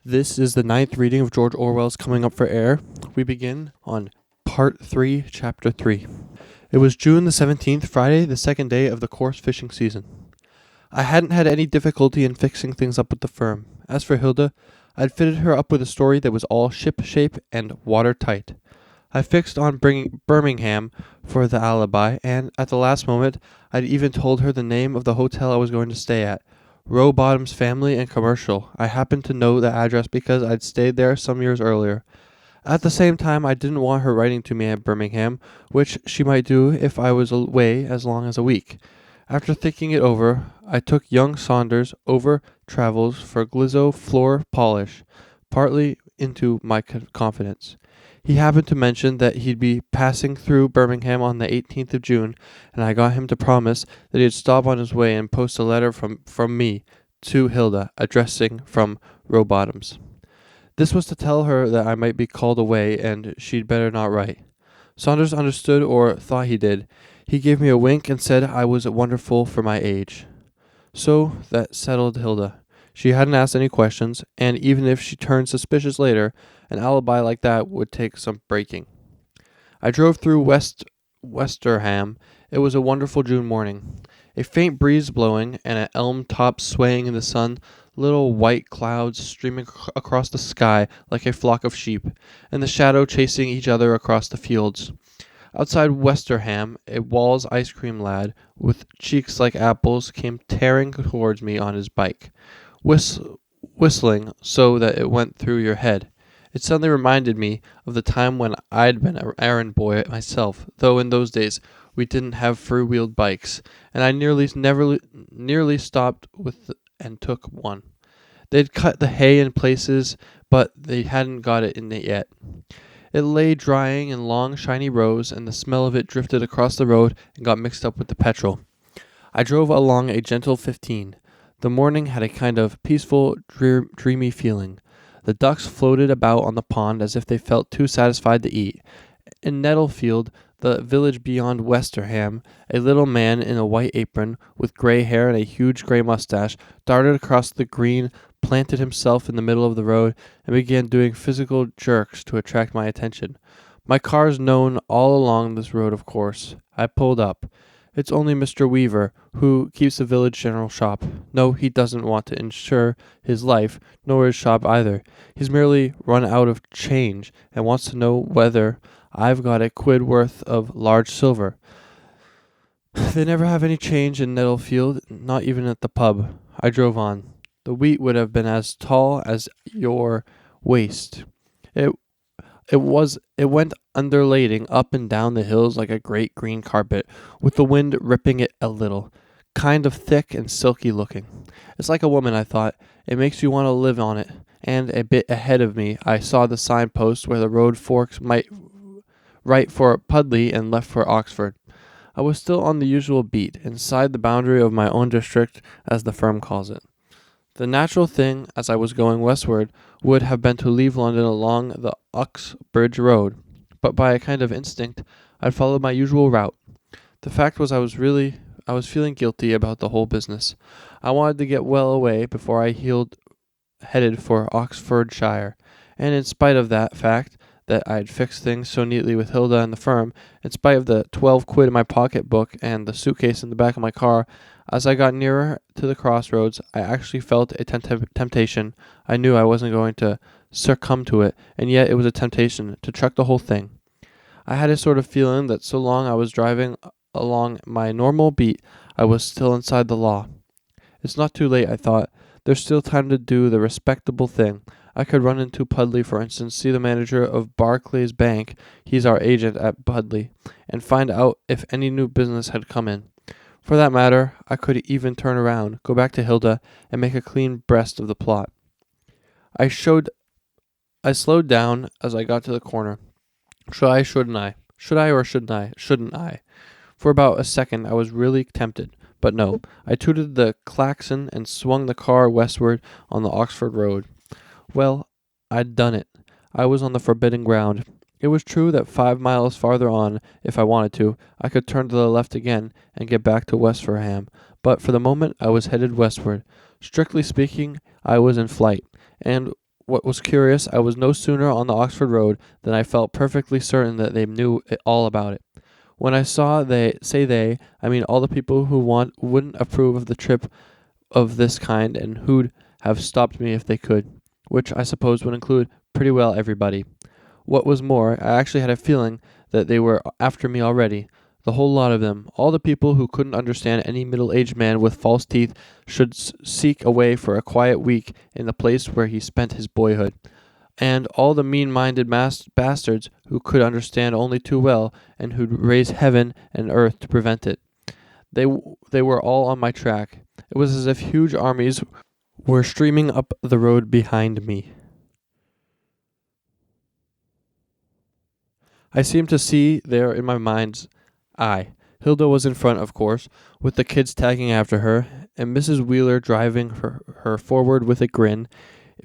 This is the ninth reading of George Orwell's Coming Up for Air. We begin on Part 3, Chapter 3. It was June the 17th, Friday, the second day of the coarse fishing season. I hadn't had any difficulty in fixing things up with the firm. As for Hilda, I'd fitted her up with a story that was all ship-shape and watertight. I fixed on bringing Birmingham for the alibi, and at the last moment, I'd even told her the name of the hotel I was going to stay at. Rowbottom's Family and Commercial. I happened to know the address because I'd stayed there some years earlier. At the same time, I didn't want her writing to me at Birmingham, which she might do if I was away as long as a week. After thinking it over, I took young Saunders over travels for Glizzo floor polish, partly into my confidence. He happened to mention that he'd be passing through Birmingham on the 18th of June, and I got him to promise that he'd stop on his way and post a letter from me to Hilda, addressing from Rowbottom's. This was to tell her that I might be called away, and she'd better not write. Saunders understood, or thought he did. He gave me a wink and said I was wonderful for my age. So that settled Hilda. She hadn't asked any questions, and even if she turned suspicious later, an alibi like that would take some breaking. I drove through Westerham. It was a wonderful June morning. A faint breeze blowing, and an elm top swaying in the sun, little white clouds streaming across the sky like a flock of sheep, and the shadow chasing each other across the fields. Outside Westerham, a Wall's ice cream lad, with cheeks like apples, came tearing towards me on his bike, whistling so that it went through your head. It suddenly reminded me of the time when I'd been an errand boy myself, though in those days we didn't have free-wheeled bikes, and I nearly stopped and took one. They'd cut the hay in places, but they hadn't got it in it yet. It lay drying in long, shiny rows, and the smell of it drifted across the road and got mixed up with the petrol. I drove along a gentle 15. The morning had a kind of peaceful, dreamy feeling. The ducks floated about on the pond as if they felt too satisfied to eat. In Nettlefield, the village beyond Westerham, a little man in a white apron, with grey hair and a huge grey moustache, darted across the green, planted himself in the middle of the road, and began doing physical jerks to attract my attention. My car's known all along this road, of course. I pulled up. It's only Mr. Weaver, who keeps the village general shop. No, he doesn't want to insure his life, nor his shop either. He's merely run out of change, and wants to know whether I've got a quid worth of large silver. They never have any change in Nettlefield, not even at the pub. I drove on. The wheat would have been as tall as your waist. It went undulating up and down the hills like a great green carpet, with the wind ripping it a little, kind of thick and silky looking. It's like a woman, I thought. It makes you want to live on it. And a bit ahead of me, I saw the signpost where the road forks might right for Pudley and left for Oxford. I was still on the usual beat, inside the boundary of my own district, as the firm calls it. The natural thing, as I was going westward, would have been to leave London along the Uxbridge Road, but by a kind of instinct, I'd followed my usual route. The fact was I was feeling guilty about the whole business. I wanted to get well away before I headed for Oxfordshire, and in spite of that fact, that I'd fixed things so neatly with Hilda and the firm, in spite of the 12 quid in my pocketbook and the suitcase in the back of my car, as I got nearer to the crossroads, I actually felt a temptation. I knew I wasn't going to succumb to it, and yet it was a temptation to chuck the whole thing. I had a sort of feeling that so long I was driving along my normal beat, I was still inside the law. It's not too late, I thought. There's still time to do the respectable thing. I could run into Pudley, for instance, see the manager of Barclays Bank, he's our agent at Pudley, and find out if any new business had come in. For that matter, I could even turn around, go back to Hilda, and make a clean breast of the plot. I slowed down as I got to the corner. Shouldn't I? Should I or shouldn't I? For about a second I was really tempted, but no. I tooted the klaxon and swung the car westward on the Oxford Road. Well, I'd done it. I was on the forbidden ground. It was true that 5 miles farther on, if I wanted to, I could turn to the left again and get back to Westerham, but for the moment I was headed westward. Strictly speaking, I was in flight, and what was curious, I was no sooner on the Oxford Road than I felt perfectly certain that they knew all about it. When I say they, I mean all the people who wouldn't approve of the trip of this kind and who'd have stopped me if they could, which I suppose would include pretty well everybody. What was more, I actually had a feeling that they were after me already. The whole lot of them, all the people who couldn't understand any middle-aged man with false teeth should seek away for a quiet week in the place where he spent his boyhood, and all the mean-minded bastards who could understand only too well and who'd raise heaven and earth to prevent it. They were all on my track. It was as if huge armies were streaming up the road behind me. I seemed to see there in my mind's eye. Hilda was in front, of course, with the kids tagging after her, and Mrs. Wheeler driving her forward with a grin,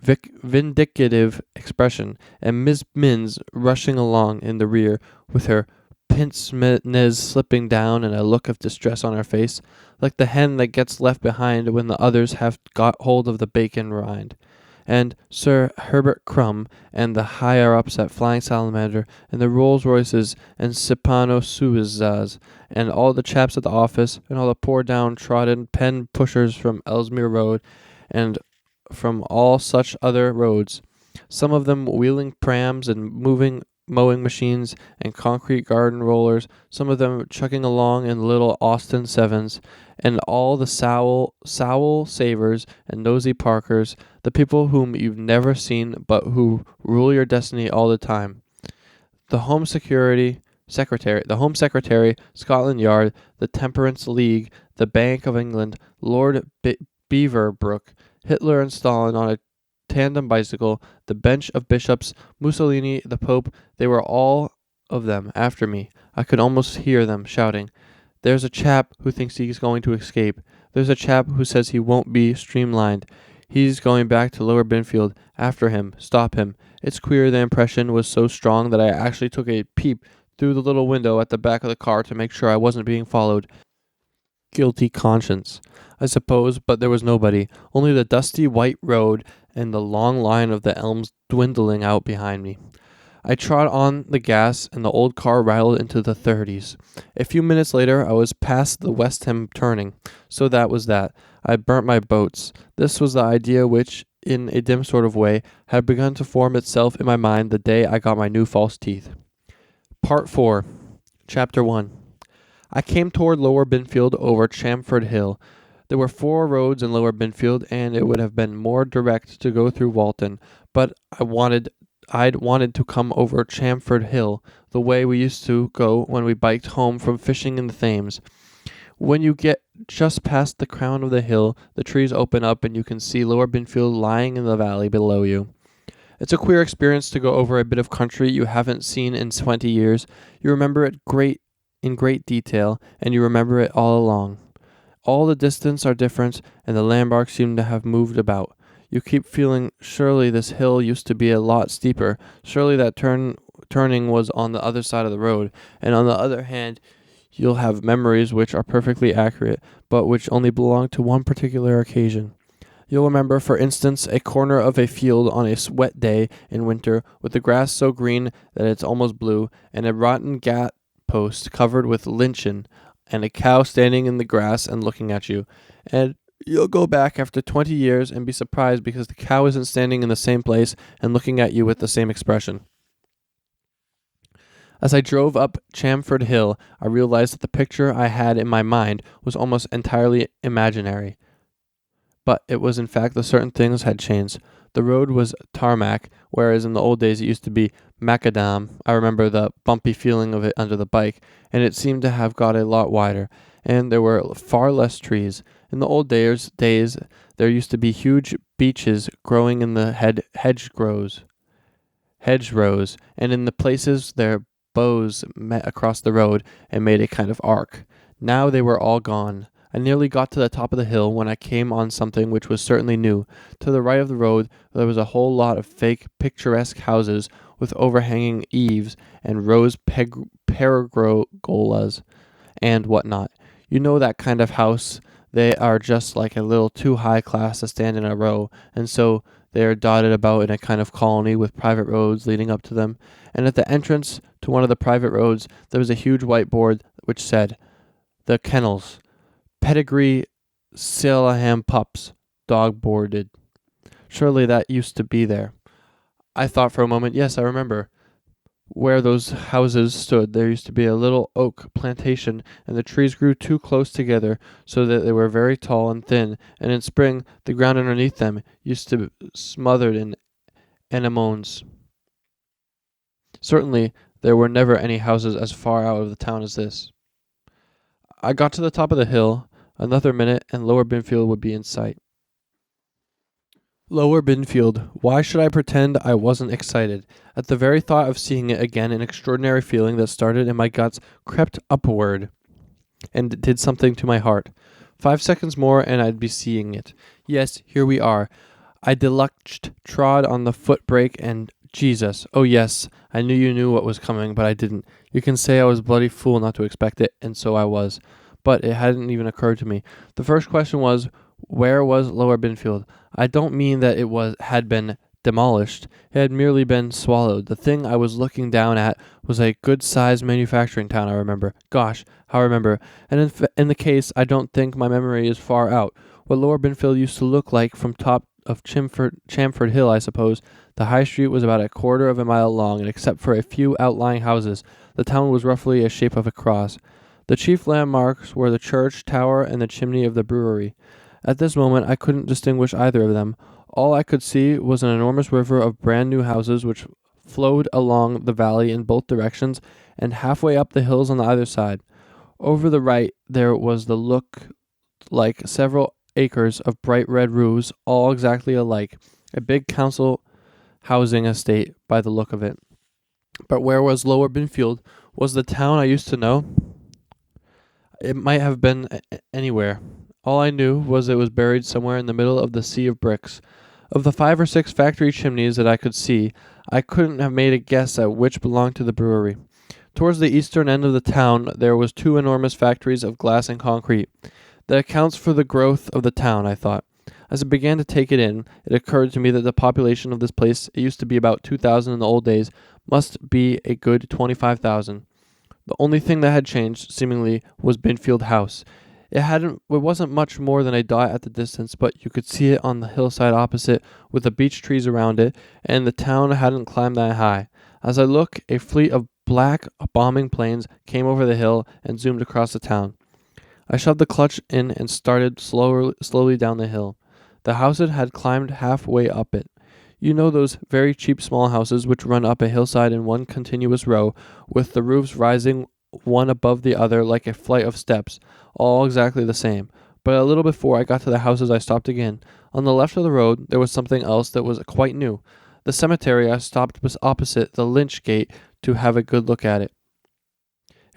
vindictive expression, and Miss Minns rushing along in the rear with her pince-nez slipping down and a look of distress on her face, like the hen that gets left behind when the others have got hold of the bacon rind. And Sir Herbert Crumb, and the higher-ups at Flying Salamander, and the Rolls-Royces, and Sipano Suizas, and all the chaps at the office, and all the poor down-trodden pen-pushers from Ellesmere Road, and from all such other roads, some of them wheeling prams and mowing machines and concrete garden rollers, some of them chugging along in little Austin Sevens, and all the Sowell Savers and Nosy Parkers, the people whom you've never seen but who rule your destiny all the time. The Home Secretary, Scotland Yard, the Temperance League, the Bank of England, Lord Beaverbrook, Hitler and Stalin on a tandem bicycle, the bench of bishops, Mussolini, the Pope, they were all of them after me. I could almost hear them shouting, "There's a chap who thinks he's going to escape. There's a chap who says he won't be streamlined. He's going back to Lower Binfield. After him. Stop him." It's queer the impression was so strong that I actually took a peep through the little window at the back of the car to make sure I wasn't being followed. Guilty conscience, I suppose, but there was nobody, only the dusty white road and the long line of the elms dwindling out behind me. I trod on the gas, and the old car rattled into the 30s. A few minutes later, I was past the West Ham turning, so that was that. I burnt my boats. This was the idea which, in a dim sort of way, had begun to form itself in my mind the day I got my new false teeth. Part 4, Chapter 1. I came toward Lower Binfield over Chamford Hill. There were 4 roads in Lower Binfield, and it would have been more direct to go through Walton, but I'd wanted to come over Chamford Hill, the way we used to go when we biked home from fishing in the Thames. When you get just past the crown of the hill, the trees open up and you can see Lower Binfield lying in the valley below you. It's a queer experience to go over a bit of country you haven't seen in 20 years. You remember it in great detail, and you remember it all along. All the distance are different, and the landmarks seem to have moved about. You keep feeling, surely this hill used to be a lot steeper, surely that turning was on the other side of the road, and on the other hand, you'll have memories which are perfectly accurate, but which only belong to one particular occasion. You'll remember, for instance, a corner of a field on a wet day in winter, with the grass so green that it's almost blue, and a rotten gate post covered with lichen, and a cow standing in the grass and looking at you. And you'll go back after 20 years and be surprised because the cow isn't standing in the same place and looking at you with the same expression. As I drove up Chamford Hill, I realized that the picture I had in my mind was almost entirely imaginary. But it was in fact that certain things had changed. The road was tarmac, whereas in the old days it used to be macadam. I remember the bumpy feeling of it under the bike, and it seemed to have got a lot wider, and there were far less trees. In the old days there used to be huge beeches growing in the hedgerows, and in the places their boughs met across the road and made a kind of arc. Now they were all gone. I nearly got to the top of the hill when I came on something which was certainly new. To the right of the road there was a whole lot of fake, picturesque houses with overhanging eaves and rose pergolas and what not. You know that kind of house. They are just like a little too high class to stand in a row, and so They are dotted about in a kind of colony with private roads leading up to them, and at the entrance to one of the private roads there was a huge whiteboard which said, "The Kennels, Pedigree Salaham Pups, Dog Boarded." Surely that used to be there. I thought for a moment, yes, I remember. Where those houses stood, there used to be a little oak plantation, and the trees grew too close together so that they were very tall and thin, and in spring the ground underneath them used to be smothered in anemones. Certainly there were never any houses as far out of the town as this. I got to the top of the hill. Another minute and Lower Binfield would be in sight. Lower Binfield. Why should I pretend I wasn't excited? At the very thought of seeing it again, an extraordinary feeling that started in my guts crept upward and did something to my heart. 5 seconds more and I'd be seeing it. Yes, here we are. I deluxed, trod on the foot brake, and Jesus. Oh yes, I knew you knew what was coming, but I didn't. You can say I was a bloody fool not to expect it, and so I was. But it hadn't even occurred to me. The first question was, where was Lower Binfield? I don't mean that it had been demolished. It had merely been swallowed. The thing I was looking down at was a good-sized manufacturing town, I remember. Gosh, how I remember. And in the case, I don't think my memory is far out. What Lower Binfield used to look like from top of Chamford Hill, I suppose. The high street was about a quarter of a mile long, and except for a few outlying houses, the town was roughly a shape of a cross. The chief landmarks were the church, tower, and the chimney of the brewery. At this moment I couldn't distinguish either of them. All I could see was an enormous river of brand-new houses which flowed along the valley in both directions and halfway up the hills on either side. Over the right there was the look like several acres of bright red roofs, all exactly alike, a big council housing estate by the look of it. But where was Lower Binfield? Was the town I used to know? It might have been anywhere. All I knew was it was buried somewhere in the middle of the sea of bricks. Of the 5 or 6 factory chimneys that I could see, I couldn't have made a guess at which belonged to the brewery. Towards the eastern end of the town there was 2 enormous factories of glass and concrete. That accounts for the growth of the town, I thought. As I began to take it in, it occurred to me that the population of this place, it used to be about 2,000 in the old days, must be a good 25,000. The only thing that had changed, seemingly, was Binfield House. It wasn't much more than a dot at the distance, but you could see it on the hillside opposite, with the beech trees around it, and the town hadn't climbed that high. As I looked, a fleet of black bombing planes came over the hill and zoomed across the town. I shoved the clutch in and started slowly down the hill. The houses had climbed halfway up it. You know those very cheap small houses which run up a hillside in one continuous row, with the roofs rising one above the other like a flight of steps, all exactly the same. But a little before I got to the houses I stopped again. On the left of the road there was something else that was quite new. The cemetery. I stopped opposite the lynch gate to have a good look at it.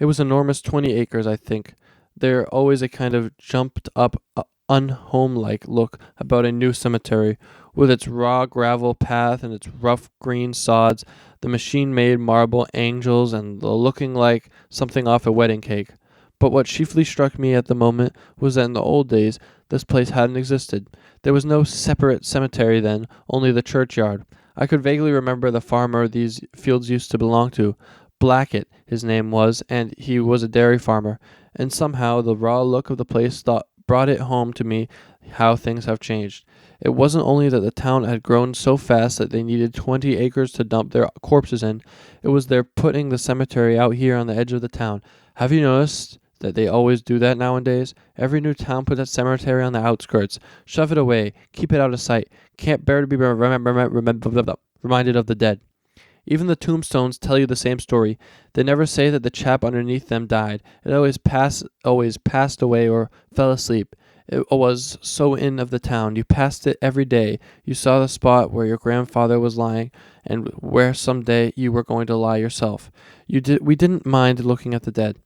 It was enormous, 20 acres, I think. There always a kind of jumped up, unhomelike look about a new cemetery, with its raw gravel path and its rough green sods, the machine-made marble angels, and the looking like something off a wedding cake. But what chiefly struck me at the moment was that in the old days this place hadn't existed. There was no separate cemetery then, only the churchyard. I could vaguely remember the farmer these fields used to belong to. Blackett, his name was, and he was a dairy farmer, and somehow the raw look of the place brought it home to me how things have changed. It wasn't only that the town had grown so fast that they needed 20 acres to dump their corpses in, it was their putting the cemetery out here on the edge of the town. Have you noticed that they always do that nowadays? Every new town puts a cemetery on the outskirts. Shove it away. Keep it out of sight. Can't bear to be reminded of the dead. Even the tombstones tell you the same story. They never say that the chap underneath them died. It always passed away or fell asleep. It was so in of the town. You passed it every day. You saw the spot where your grandfather was lying, and where some day you were going to lie yourself. We didn't mind looking at the dead.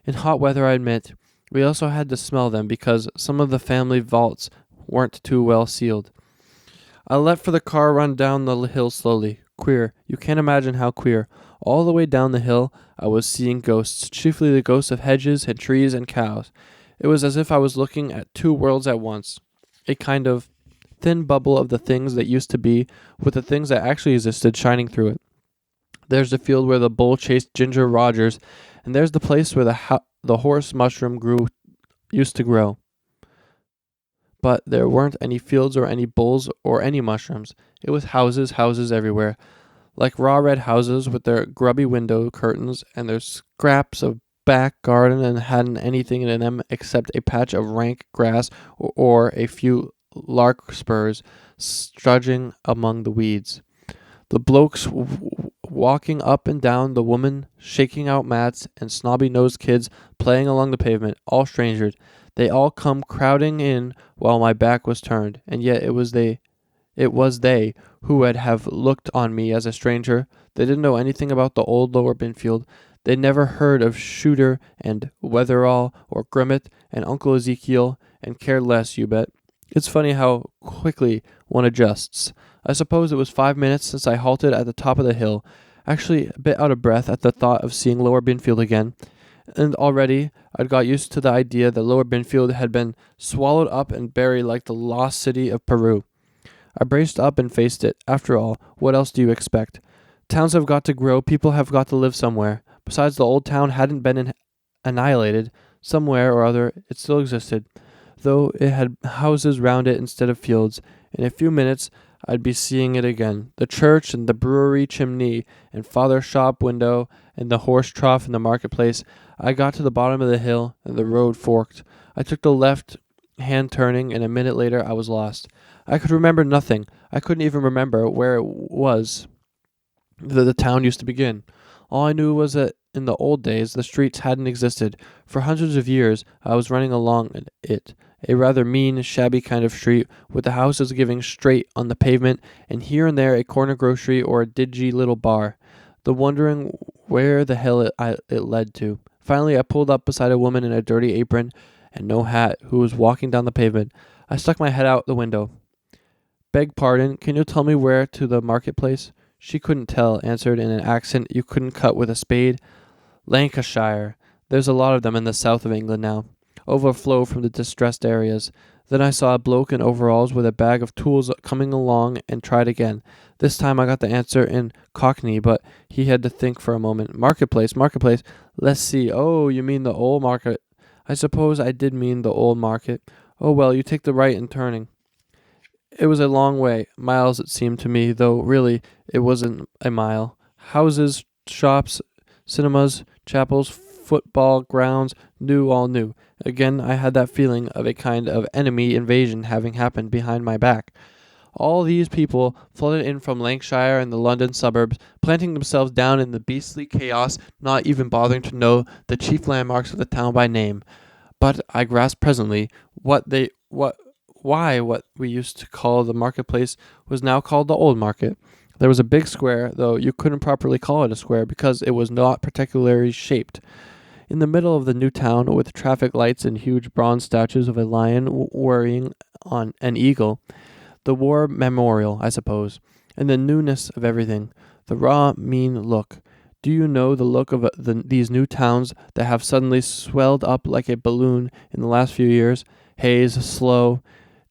In hot weather, I admit. We also had to smell them because some of the family vaults weren't too well sealed. I let for the car run down the hill slowly. Queer. You can't imagine how queer. All the way down the hill, I was seeing ghosts, chiefly the ghosts of hedges and trees and cows. It was as if I was looking at 2 worlds at once. A kind of thin bubble of the things that used to be, with the things that actually existed shining through it. There's the field where the bull chased Ginger Rogers, and there's the place where the horse mushroom used to grow. But there weren't any fields or any bulls or any mushrooms. It was houses everywhere, like raw red houses with their grubby window curtains and their scraps of back garden and hadn't anything in them except a patch of rank grass or a few larkspurs strudging among the weeds. The blokes walking up and down, the woman shaking out mats, and snobby-nosed kids playing along the pavement, all strangers. They all come crowding in while my back was turned, and yet it was they who would have looked on me as a stranger. They didn't know anything about the old Lower Binfield. They'd never heard of Shooter and Weatherall or Grimmett and Uncle Ezekiel, and cared less, you bet. It's funny how quickly one adjusts. I suppose it was 5 minutes since I halted at the top of the hill, actually a bit out of breath at the thought of seeing Lower Binfield again, and already I'd got used to the idea that Lower Binfield had been swallowed up and buried like the lost city of Peru. I braced up and faced it. After all, what else do you expect? Towns have got to grow, people have got to live somewhere. Besides, the old town hadn't been annihilated. Somewhere or other it still existed, though it had houses round it instead of fields. In a few minutes I'd be seeing it again. The church and the brewery chimney and father's shop window and the horse trough in the marketplace. I got to the bottom of the hill and the road forked. I took the left hand turning, and a minute later I was lost. I could remember nothing. I couldn't even remember where it was that the town used to begin. All I knew was that in the old days the streets hadn't existed. For hundreds of years I was running along it, a rather mean, shabby kind of street, with the houses giving straight on the pavement, and here and there a corner grocery or a dingy little bar, the wondering where the hell it led to. Finally I pulled up beside a woman in a dirty apron and no hat, who was walking down the pavement. I stuck my head out the window. "Beg pardon, can you tell me where to the marketplace?" She couldn't tell, answered in an accent you couldn't cut with a spade. "Lancashire. There's a lot of them in the south of England now. Overflow from the distressed areas." Then I saw a bloke in overalls with a bag of tools coming along and tried again. This time I got the answer in Cockney, but he had to think for a moment. Marketplace. Let's see. Oh, you mean the old market. I suppose I did mean the old market. Oh, well, you take the right in turning. It was a long way, miles it seemed to me, though really it wasn't a mile. Houses, shops, cinemas, chapels, football grounds, all new. Again I had that feeling of a kind of enemy invasion having happened behind my back. All these people flooded in from Lancashire and the London suburbs, planting themselves down in the beastly chaos, not even bothering to know the chief landmarks of the town by name. But I grasped presently what we used to call the marketplace was now called the Old Market. There was a big square, though you couldn't properly call it a square because it was not particularly shaped. In the middle of the new town, with traffic lights and huge bronze statues of a lion worrying on an eagle, the war memorial, I suppose, and the newness of everything, the raw, mean look. Do you know the look of these new towns that have suddenly swelled up like a balloon in the last few years? Hayes, Slough,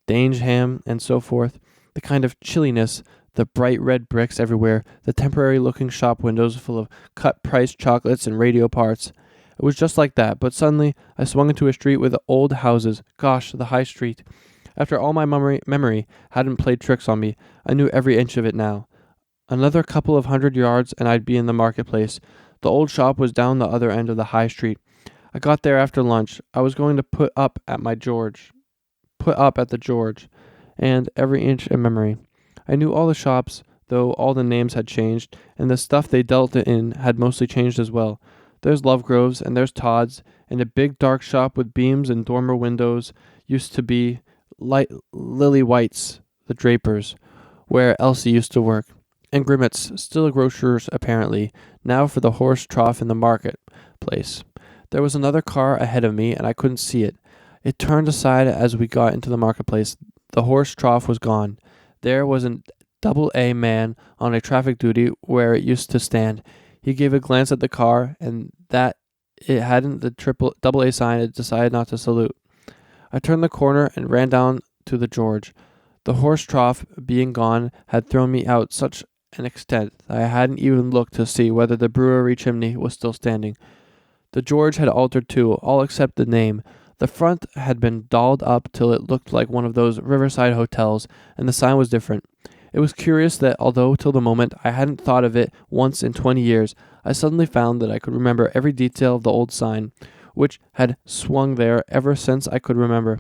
Dangenham, and so forth. The kind of chilliness, the bright red bricks everywhere, the temporary-looking shop windows full of cut-price chocolates and radio parts. It was just like that, but suddenly I swung into a street with old houses. Gosh, the High Street. After all my memory hadn't played tricks on me, I knew every inch of it now. Another couple of 100 yards and I'd be in the marketplace. The old shop was down the other end of the High Street. I got there after lunch. I was going to put up at the George, and every inch a memory. I knew all the shops, though all the names had changed, and the stuff they dealt in had mostly changed as well. There's Lovegrove's, and there's Todd's, and a big dark shop with beams and dormer windows used to be Lily White's, the draper's, where Elsie used to work. And Grimmett's, still a grocer's apparently, now for the horse trough in the market place. There was another car ahead of me, and I couldn't see it. It turned aside as we got into the marketplace. The horse trough was gone. There was a double-A man on a traffic duty where it used to stand. He gave a glance at the car, and that it hadn't the double-A sign, it decided not to salute. I turned the corner and ran down to the George. The horse trough being gone had thrown me out such an extent that I hadn't even looked to see whether the brewery chimney was still standing. The George had altered too, all except the name. The front had been dolled up till it looked like one of those riverside hotels, and the sign was different. It was curious that although till the moment I hadn't thought of it once in 20 years, I suddenly found that I could remember every detail of the old sign, which had swung there ever since I could remember.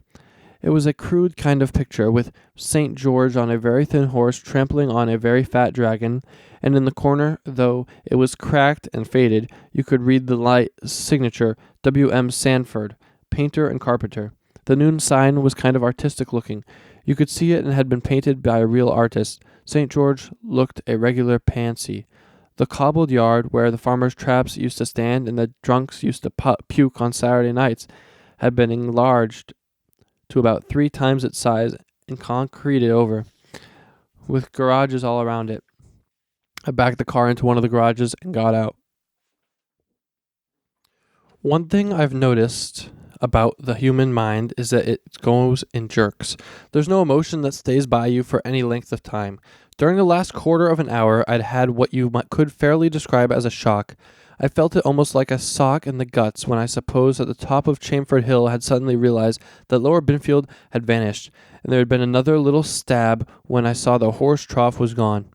It was a crude kind of picture, with St. George on a very thin horse trampling on a very fat dragon, and in the corner, though it was cracked and faded, you could read the light signature, W.M. Sanford, painter and carpenter. The noon sign was kind of artistic looking. You could see it and had been painted by a real artist. St. George looked a regular pansy. The cobbled yard where the farmers' traps used to stand and the drunks used to puke on Saturday nights had been enlarged to about 3 times its size and concreted over, with garages all around it. I backed the car into one of the garages and got out. One thing I've noticed about the human mind is that it goes in jerks. There's no emotion that stays by you for any length of time. During the last quarter of an hour, I'd had what you could fairly describe as a shock. I felt it almost like a sock in the guts when I suppose at the top of Chamford Hill had suddenly realized that Lower Binfield had vanished, and there had been another little stab when I saw the horse trough was gone.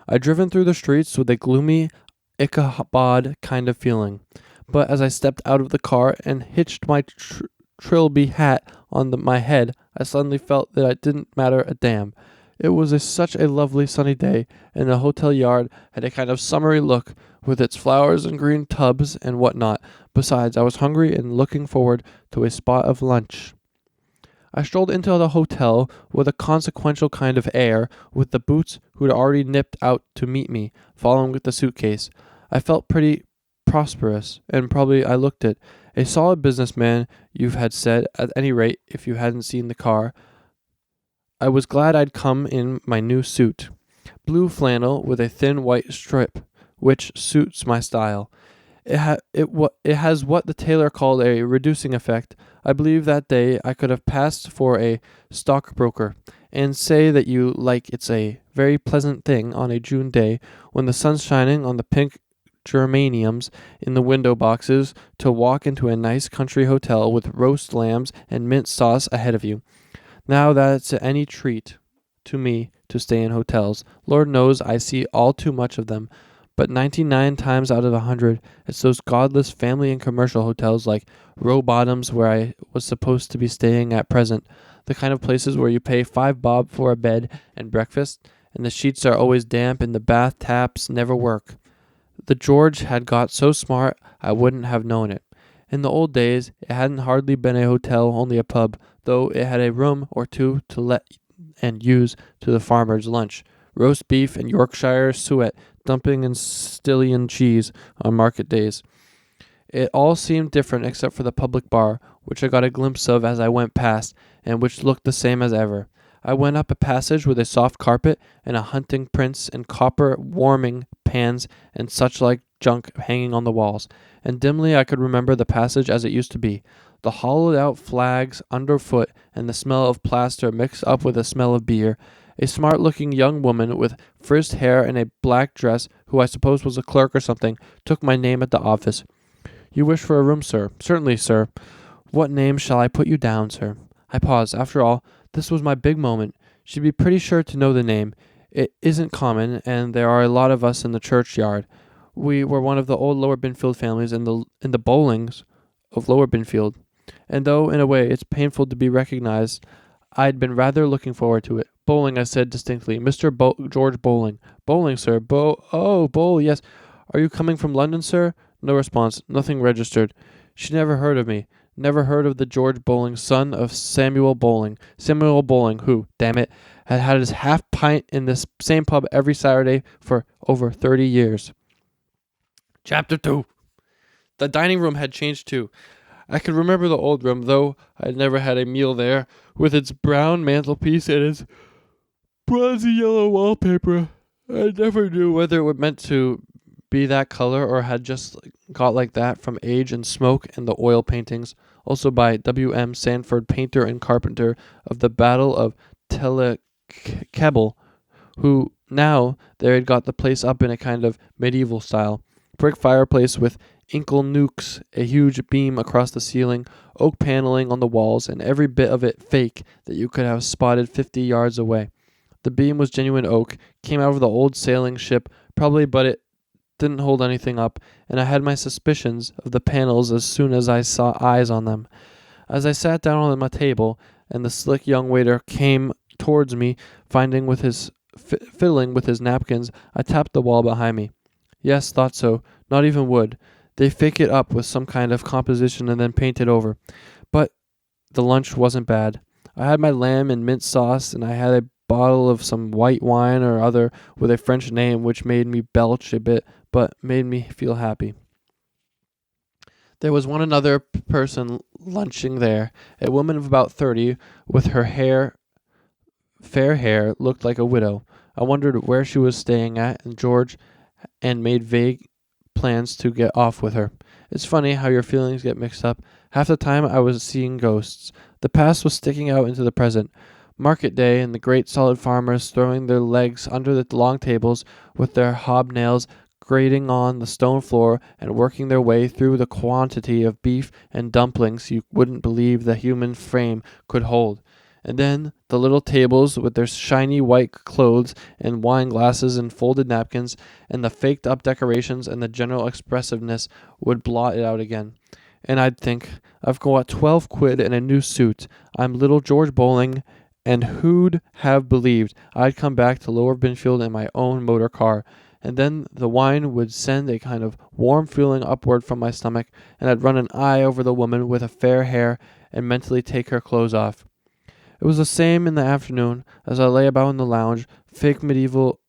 I'd driven through the streets with a gloomy Ichabod kind of feeling, but as I stepped out of the car and hitched my trilby hat on my head, I suddenly felt that it didn't matter a damn. It was such a lovely sunny day, and the hotel yard had a kind of summery look, with its flowers and green tubs and what not. Besides, I was hungry and looking forward to a spot of lunch. I strolled into the hotel with a consequential kind of air, with the boots who'd already nipped out to meet me, following with the suitcase. I felt pretty prosperous, and probably I looked it. A solid businessman, you had said, at any rate, if you hadn't seen the car. I was glad I'd come in my new suit. Blue flannel with a thin white strip, which suits my style. It has what the tailor called a reducing effect. I believe that day I could have passed for a stockbroker, and say that you like it's a very pleasant thing on a June day, when the sun's shining on the pink geraniums in the window boxes, to walk into a nice country hotel with roast lambs and mint sauce ahead of you. Now that's any treat to me to stay in hotels. Lord knows I see all too much of them. But 99 times out of 100, it's those godless family and commercial hotels like Row Bottoms, where I was supposed to be staying at present, the kind of places where you pay 5 bob for a bed and breakfast, and the sheets are always damp and the bath taps never work. The George had got so smart I wouldn't have known it. In the old days, it hadn't hardly been a hotel, only a pub, though it had a room or two to let and use to the farmer's lunch. Roast beef and Yorkshire suet, dumpling and Stillion cheese on market days. It all seemed different except for the public bar, which I got a glimpse of as I went past, and which looked the same as ever. I went up a passage with a soft carpet and a hunting prince and copper warming pans and such like junk hanging on the walls, and dimly I could remember the passage as it used to be. The hollowed out flags underfoot and the smell of plaster mixed up with the smell of beer. A smart-looking young woman with frizzed hair and a black dress, who I suppose was a clerk or something, took my name at the office. "You wish for a room, sir?" "Certainly, sir." "What name shall I put you down, sir?" I paused. After all, this was my big moment. She'd be pretty sure to know the name. It isn't common, and there are a lot of us in the churchyard. We were one of the old Lower Binfield families in the Bowlings of Lower Binfield, and though in a way it's painful to be recognized, I'd been rather looking forward to it. "Bowling," I said distinctly. "Mr. George Bowling." "Bowling, sir. Bowl, yes. Are you coming from London, sir?" No response. Nothing registered. She never heard of me. Never heard of the George Bowling, son of Samuel Bowling. Samuel Bowling, who, damn it, had had his half pint in this same pub every Saturday for over 30 years. Chapter 2. The dining room had changed too. I could remember the old room, though I had never had a meal there, with its brown mantelpiece and its bronzy yellow wallpaper. I never knew whether it was meant to be that color or had just got like that from age and smoke and the oil paintings, also by W.M. Sanford, painter and carpenter of the Battle of Keble, who now they had got the place up in a kind of medieval style. Brick fireplace with inkle nukes, a huge beam across the ceiling, oak paneling on the walls, and every bit of it fake that you could have spotted 50 yards away. The beam was genuine oak, came out of the old sailing ship, probably, but it didn't hold anything up, and I had my suspicions of the panels as soon as I saw eyes on them. As I sat down on my table, and the slick young waiter came towards me, fiddling with his napkins, I tapped the wall behind me. Yes, thought so. Not even wood. They fake it up with some kind of composition and then paint it over. But the lunch wasn't bad. I had my lamb and mint sauce, and I had a bottle of some white wine or other with a French name, which made me belch a bit, but made me feel happy. There was one other person lunching there, a woman of about 30, with her fair hair, looked like a widow. I wondered where she was staying at, and made vague plans to get off with her. It's funny how your feelings get mixed up. Half the time I was seeing ghosts. The past was sticking out into the present. Market day, and the great solid farmers throwing their legs under the long tables with their hobnails grating on the stone floor and working their way through the quantity of beef and dumplings you wouldn't believe the human frame could hold. And then the little tables with their shiny white clothes and wine glasses and folded napkins and the faked up decorations and the general expressiveness would blot it out again. And I'd think, I've got 12 quid and a new suit. I'm little George Bowling, and who'd have believed I'd come back to Lower Binfield in my own motor car? And then the wine would send a kind of warm feeling upward from my stomach, and I'd run an eye over the woman with the fair hair and mentally take her clothes off. It was the same in the afternoon, as I lay about in the lounge, fake medieval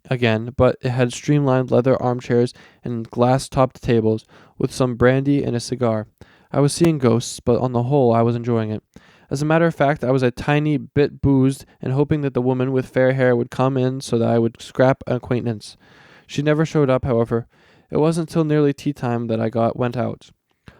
again, but it had streamlined leather armchairs and glass-topped tables, with some brandy and a cigar. I was seeing ghosts, but on the whole I was enjoying it. As a matter of fact, I was a tiny bit boozed and hoping that the woman with fair hair would come in so that I would scrap an acquaintance. She never showed up, however. It wasn't till nearly tea time that I went out.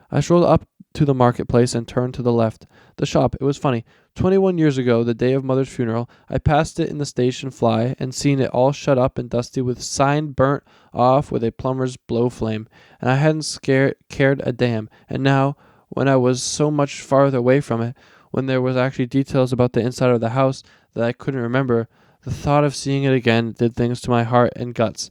I strolled up to the marketplace and turned to the left. The shop, it was funny. 21 years ago, the day of Mother's funeral, I passed it in the station fly and seen it all shut up and dusty with sign burnt off with a plumber's blow flame, and I hadn't cared a damn. And now, when I was so much farther away from it, when there was actually details about the inside of the house that I couldn't remember, the thought of seeing it again did things to my heart and guts.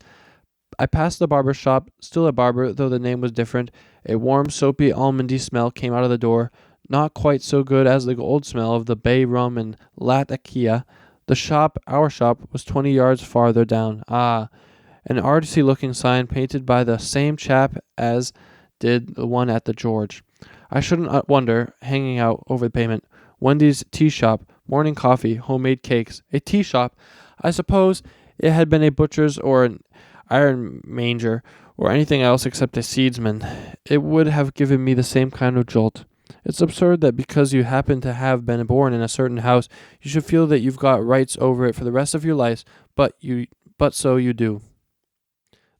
I passed the barber shop, still a barber, though the name was different. A warm, soapy, almondy smell came out of the door, not quite so good as the old smell of the bay rum and latakia. Our shop, was 20 yards farther down. An artsy-looking sign painted by the same chap as did the one at the George. I shouldn't wonder, hanging out over the pavement. Wendy's tea shop, morning coffee, homemade cakes. A tea shop? I suppose it had been a butcher's or an iron manger or anything else except a seedsman. It would have given me the same kind of jolt. It's absurd that because you happen to have been born in a certain house, you should feel that you've got rights over it for the rest of your life, but so you do.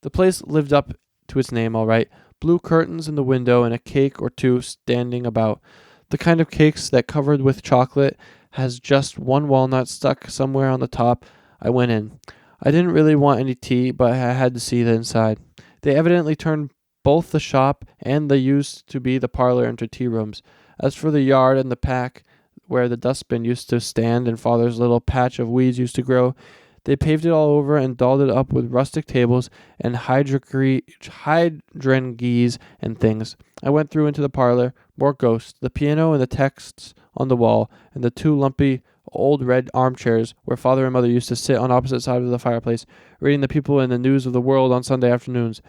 The place lived up to its name, all right. Blue curtains in the window and a cake or two standing about. The kind of cakes that, covered with chocolate, has just one walnut stuck somewhere on the top. I went in. I didn't really want any tea, but I had to see the inside. They evidently turned both the shop and the used to be the parlor into tea rooms. As for the yard and the pack where the dustbin used to stand and Father's little patch of weeds used to grow, they paved it all over and dolled it up with rustic tables and hydrangees and things. I went through into the parlor. More ghosts. The piano and the texts on the wall, and the two lumpy old red armchairs where Father and Mother used to sit on opposite sides of the fireplace, reading the People and the News of the World on Sunday afternoons.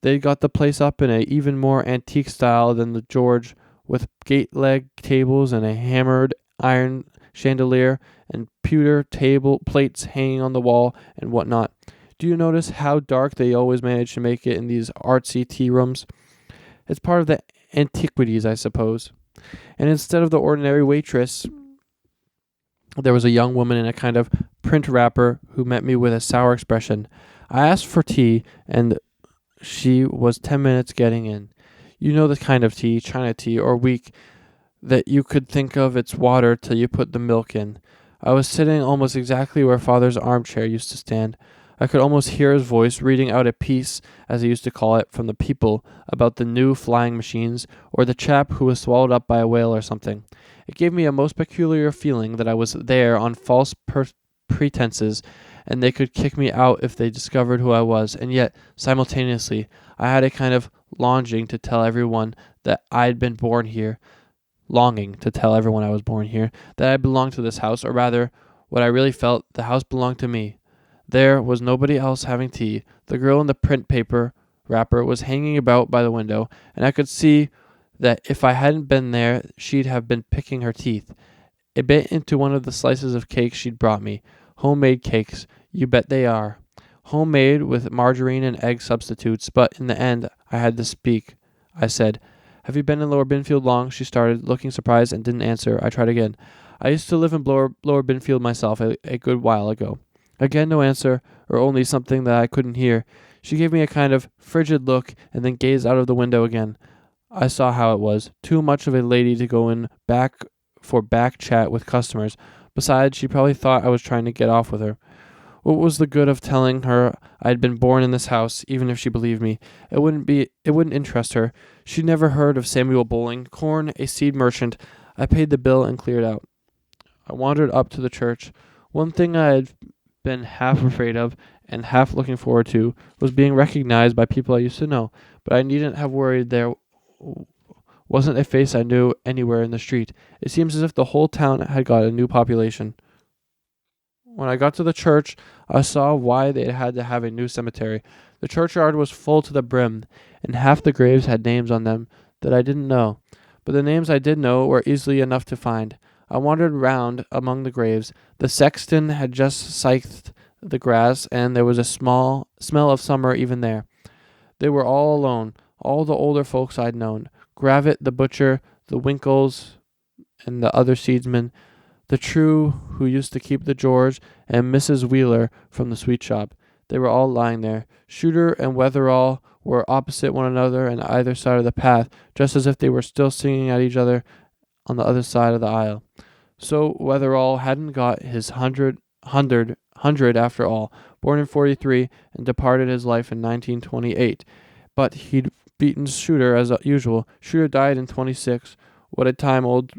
They got the place up in an even more antique style than the George, with gate-leg tables and a hammered iron chandelier and pewter table plates hanging on the wall and whatnot. Do you notice how dark they always manage to make it in these artsy tea rooms? It's part of the antiquities, I suppose. And instead of the ordinary waitress, there was a young woman in a kind of print wrapper who met me with a sour expression. I asked for tea, and she was 10 minutes getting in. You know the kind of tea, China tea or weak, that you could think of its water till you put the milk in. I was sitting almost exactly where Father's armchair used to stand. I could almost hear his voice reading out a piece, as he used to call it, from the People about the new flying machines, or the chap who was swallowed up by a whale or something. It gave me a most peculiar feeling that I was there on false pretenses, and they could kick me out if they discovered who I was, and yet, simultaneously, I had a kind of longing to tell everyone that I'd been born here, longing to tell everyone I was born here, that I belonged to this house, or rather, what I really felt, the house belonged to me. There was nobody else having tea. The girl in the print paper wrapper was hanging about by the window, and I could see that if I hadn't been there, she'd have been picking her teeth. It bit into one of the slices of cake she'd brought me. Homemade cakes, you bet they are. Homemade with margarine and egg substitutes, but in the end, I had to speak. I said, "Have you been in Lower Binfield long?" She started, looking surprised, and didn't answer. I tried again. "I used to live in Lower Binfield myself a good while ago." Again no answer, or only something that I couldn't hear. She gave me a kind of frigid look, and then gazed out of the window again. I saw how it was. Too much of a lady to go in back for back chat with customers. Besides, she probably thought I was trying to get off with her. What was the good of telling her I'd been born in this house, even if she believed me? It wouldn't interest her. She'd never heard of Samuel Bowling, corn, a seed merchant. I paid the bill and cleared out. I wandered up to the church. One thing I had been half afraid of and half looking forward to was being recognized by people I used to know, but I needn't have worried. There wasn't a face I knew anywhere in the street. It seems as if the whole town had got a new population. When I got to the church, I saw why they had to have a new cemetery. The churchyard was full to the brim, and half the graves had names on them that I didn't know. But the names I did know were easily enough to find. I wandered round among the graves. The sexton had just scythed the grass, and there was a small smell of summer even there. They were all alone, all the older folks I'd known. Gravitt the butcher, the Winkles, and the other seedsmen, the True who used to keep the George, and Mrs. Wheeler from the sweet shop. They were all lying there. Shooter and Wetherall were opposite one another on either side of the path, just as if they were still singing at each other on the other side of the aisle. So Wetherall hadn't got his hundred after all, born in 43 and departed his life in 1928. But he'd beaten Shooter as usual. Shooter died in 26. What a time old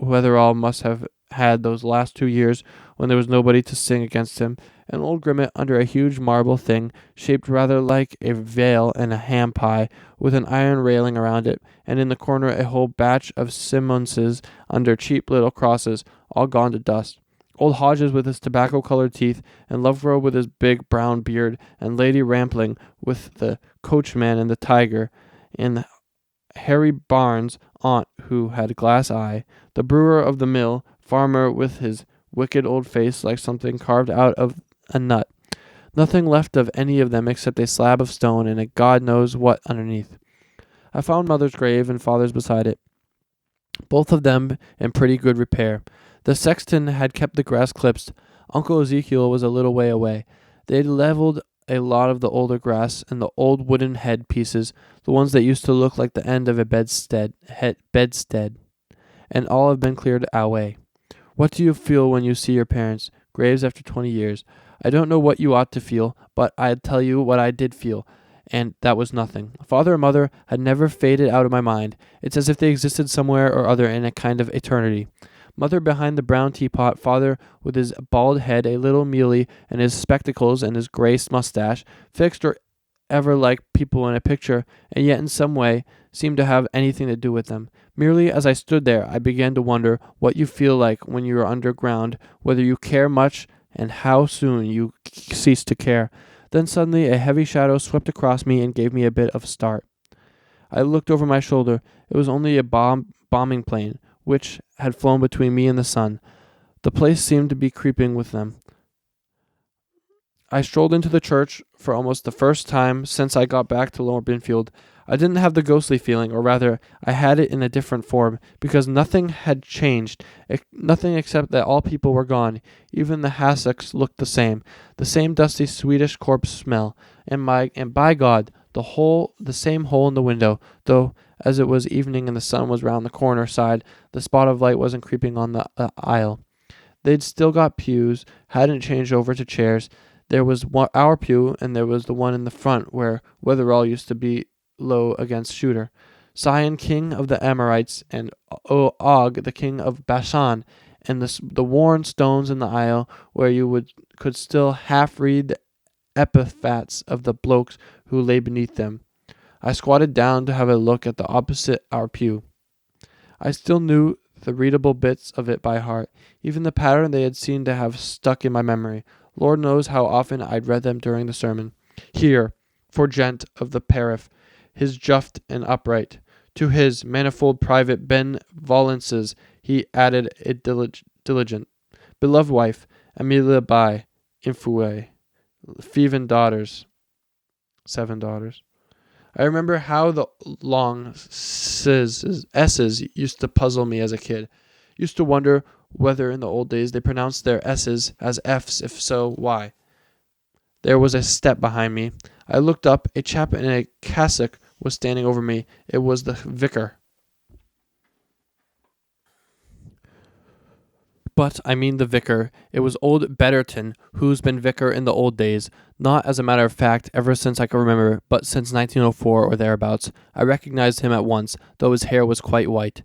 Wetherall must have had those last 2 years when there was nobody to sing against him. An old Grimmett under a huge marble thing, shaped rather like a veil and a ham pie, with an iron railing around it, and in the corner a whole batch of Simmonses under cheap little crosses, all gone to dust. Old Hodges with his tobacco-colored teeth, and Lovegrove with his big brown beard, and Lady Rampling with the coachman and the tiger, and Harry Barnes' aunt who had a glass eye, the brewer of the mill, farmer with his wicked old face like something carved out of a nut. Nothing left of any of them except a slab of stone and a God knows what underneath. I found Mother's grave and Father's beside it, both of them in pretty good repair. The sexton had kept the grass clipped. Uncle Ezekiel was a little way away. They'd leveled a lot of the older grass and the old wooden head pieces, the ones that used to look like the end of a bedstead, and all have been cleared away. What do you feel when you see your parents' graves after 20 years? I don't know what you ought to feel, but I'll tell you what I did feel, and that was nothing. Father and Mother had never faded out of my mind. It's as if they existed somewhere or other in a kind of eternity. Mother behind the brown teapot, Father with his bald head a little mealy, and his spectacles and his grey mustache, fixed or ever like people in a picture, and yet in some way seemed to have anything to do with them. Merely as I stood there, I began to wonder what you feel like when you are underground, whether you care much, and how soon you cease to care. Then suddenly a heavy shadow swept across me and gave me a bit of a start. I looked over my shoulder. It was only a bombing plane, which had flown between me and the sun. The place seemed to be creeping with them. I strolled into the church for almost the first time since I got back to Lower Binfield. I didn't have the ghostly feeling, or rather, I had it in a different form, because nothing had changed, nothing except that all people were gone. Even the hassocks looked the same dusty Swedish corpse smell, and by God, the same hole in the window, though as it was evening and the sun was round the corner side, the spot of light wasn't creeping on the aisle. They'd still got pews, hadn't changed over to chairs. There was our pew, and there was the one in the front where Wetherall used to be low against Shooter. Sion, king of the Amorites, and Og, the king of Bashan, and the worn stones in the aisle where you could still half read the epithets of the blokes who lay beneath them. I squatted down to have a look at the opposite our pew. I still knew the readable bits of it by heart, even the pattern they had seemed to have stuck in my memory. Lord knows how often I'd read them during the sermon. Here, for gent of the Parif, his juft and upright. To his manifold private benevolences he added a diligent. Beloved wife, Amelia Bai, Infue, Feven daughters, 7 daughters. I remember how the long S's used to puzzle me as a kid. Used to wonder whether in the old days they pronounced their S's as F's, if so, why. There was a step behind me. I looked up. A chap in a cassock was standing over me. It was the vicar. But I mean the vicar. It was old Betterton, who's been vicar in the old days. Not as a matter of fact, ever since I can remember, but since 1904 or thereabouts. I recognized him at once, though his hair was quite white.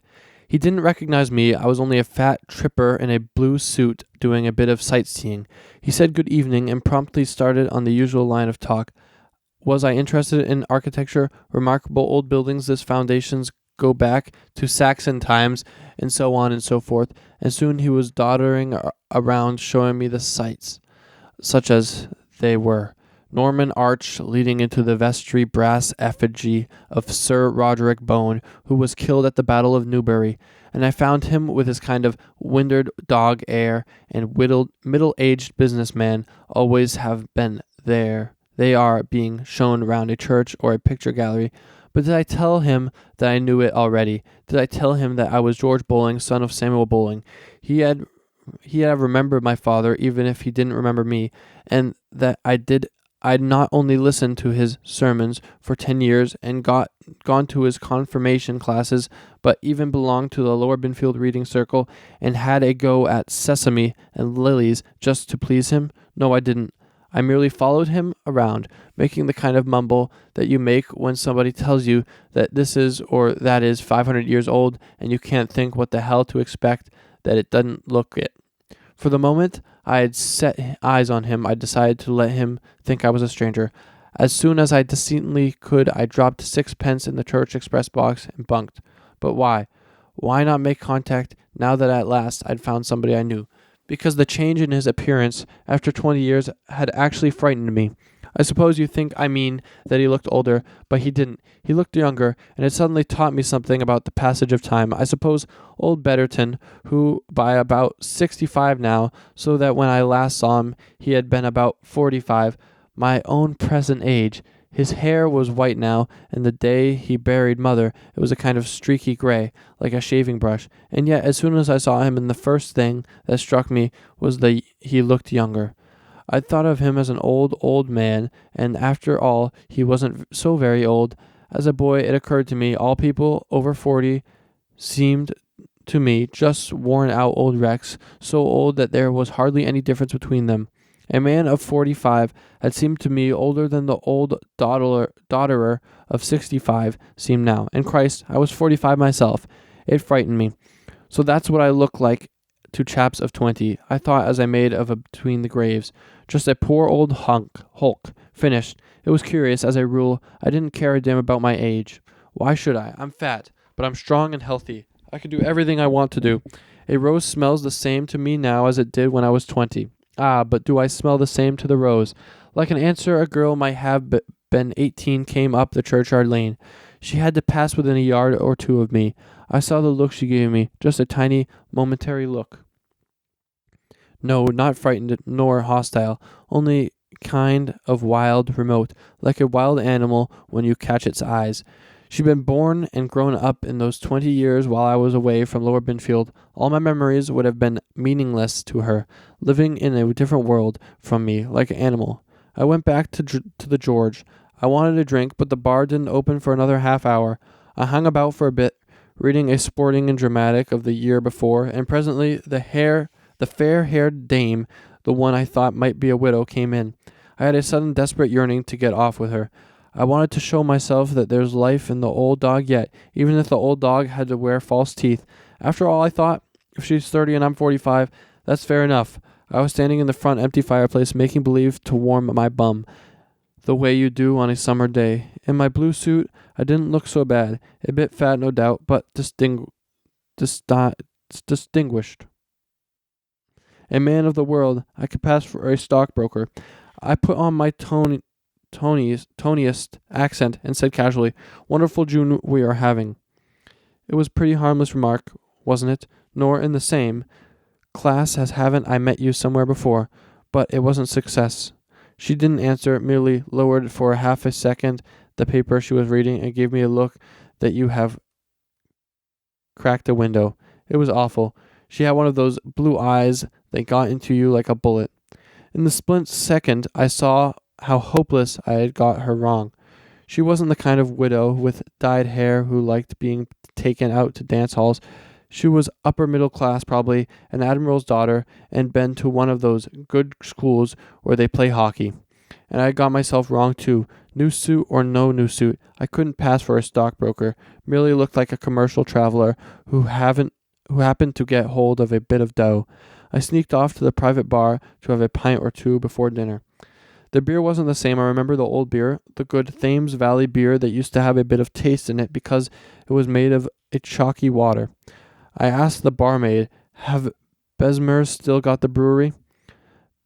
He didn't recognize me. I was only a fat tripper in a blue suit doing a bit of sightseeing. He said good evening and promptly started on the usual line of talk. Was I interested in architecture, remarkable old buildings whose foundations go back to Saxon times, and so on and so forth, and soon he was doddering around showing me the sights, such as they were. Norman arch leading into the vestry, brass effigy of Sir Roderick Bone, who was killed at the Battle of Newbury, and I found him with his kind of winded dog air and middle-aged businessman always have been there. They are being shown round a church or a picture gallery. But did I tell him that I knew it already? Did I tell him that I was George Bowling, son of Samuel Bowling? He had remembered my father, even if he didn't remember me, and that I'd not only listened to his sermons for 10 years and gone to his confirmation classes, but even belonged to the Lower Binfield reading circle and had a go at Sesame and Lilies just to please him? No, I didn't. I merely followed him around, making the kind of mumble that you make when somebody tells you that this is or that is 500 years old and you can't think what the hell to expect, that it doesn't look it. For the moment I had set eyes on him, I decided to let him think I was a stranger. As soon as I decently could, I dropped 6 pence in the church express box and bunked. But why? Why not make contact now that at last I'd found somebody I knew? Because the change in his appearance after 20 years had actually frightened me. I suppose you think I mean that he looked older, but he didn't. He looked younger, and it suddenly taught me something about the passage of time. I suppose old Betterton, who by about 65 now, so that when I last saw him he had been about 45, my own present age. His hair was white now, and the day he buried mother it was a kind of streaky gray, like a shaving brush, and yet as soon as I saw him, the first thing that struck me was that he looked younger. I thought of him as an old man, and after all he wasn't so very old. As a boy it occurred to me all people over 40 seemed to me just worn-out old wrecks, so old that there was hardly any difference between them. A man of 45 had seemed to me older than the old dodderer of 65 seemed now. And Christ, I was 45 myself. It frightened me. So that's what I look like to chaps of 20. I thought as I made of a between the graves. Just a poor old hulk. Finished. It was curious. As a rule, I didn't care a damn about my age. Why should I? I'm fat, but I'm strong and healthy. I can do everything I want to do. A rose smells the same to me now as it did when I was 20. Ah, but do I smell the same to the rose? Like an answer a girl might have been 18 came up the churchyard lane. She had to pass within a yard or two of me. I saw the look she gave me, just a tiny, momentary look. No, not frightened nor hostile, only kind of wild, remote, like a wild animal when you catch its eyes. She'd been born and grown up in those 20 years while I was away from Lower Binfield. All my memories would have been meaningless to her, living in a different world from me, like an animal. I went back to the George. I wanted a drink, but the bar didn't open for another half hour. I hung about for a bit, reading a sporting and dramatic of the year before, and presently the hair The fair-haired dame, the one I thought might be a widow, came in. I had a sudden desperate yearning to get off with her. I wanted to show myself that there's life in the old dog yet, even if the old dog had to wear false teeth. After all, I thought, if she's 30 and I'm 45, that's fair enough. I was standing in the front empty fireplace, making believe to warm my bum, the way you do on a summer day. In my blue suit, I didn't look so bad. A bit fat, no doubt, but distinguished. A man of the world. I could pass for a stockbroker. I put on my toniest accent and said casually, "Wonderful June we are having." It was a pretty harmless remark, wasn't it? Nor in the same class as haven't I met you somewhere before, but it wasn't success. She didn't answer, merely lowered for half a second the paper she was reading and gave me a look that you have cracked a window. It was awful. She had one of those blue eyes that got into you like a bullet. In the split second, I saw how hopeless I had got her wrong. She wasn't the kind of widow with dyed hair who liked being taken out to dance halls. She was upper middle class, probably an admiral's daughter, and been to one of those good schools where they play hockey. And I got myself wrong too. New suit or no new suit, I couldn't pass for a stockbroker. Merely looked like a commercial traveler who happened to get hold of a bit of dough. I sneaked off to the private bar to have a pint or two before dinner. The beer wasn't the same. I remember the old beer, the good Thames Valley beer that used to have a bit of taste in it because it was made of a chalky water. I asked the barmaid, "Have Besmer's still got the brewery?"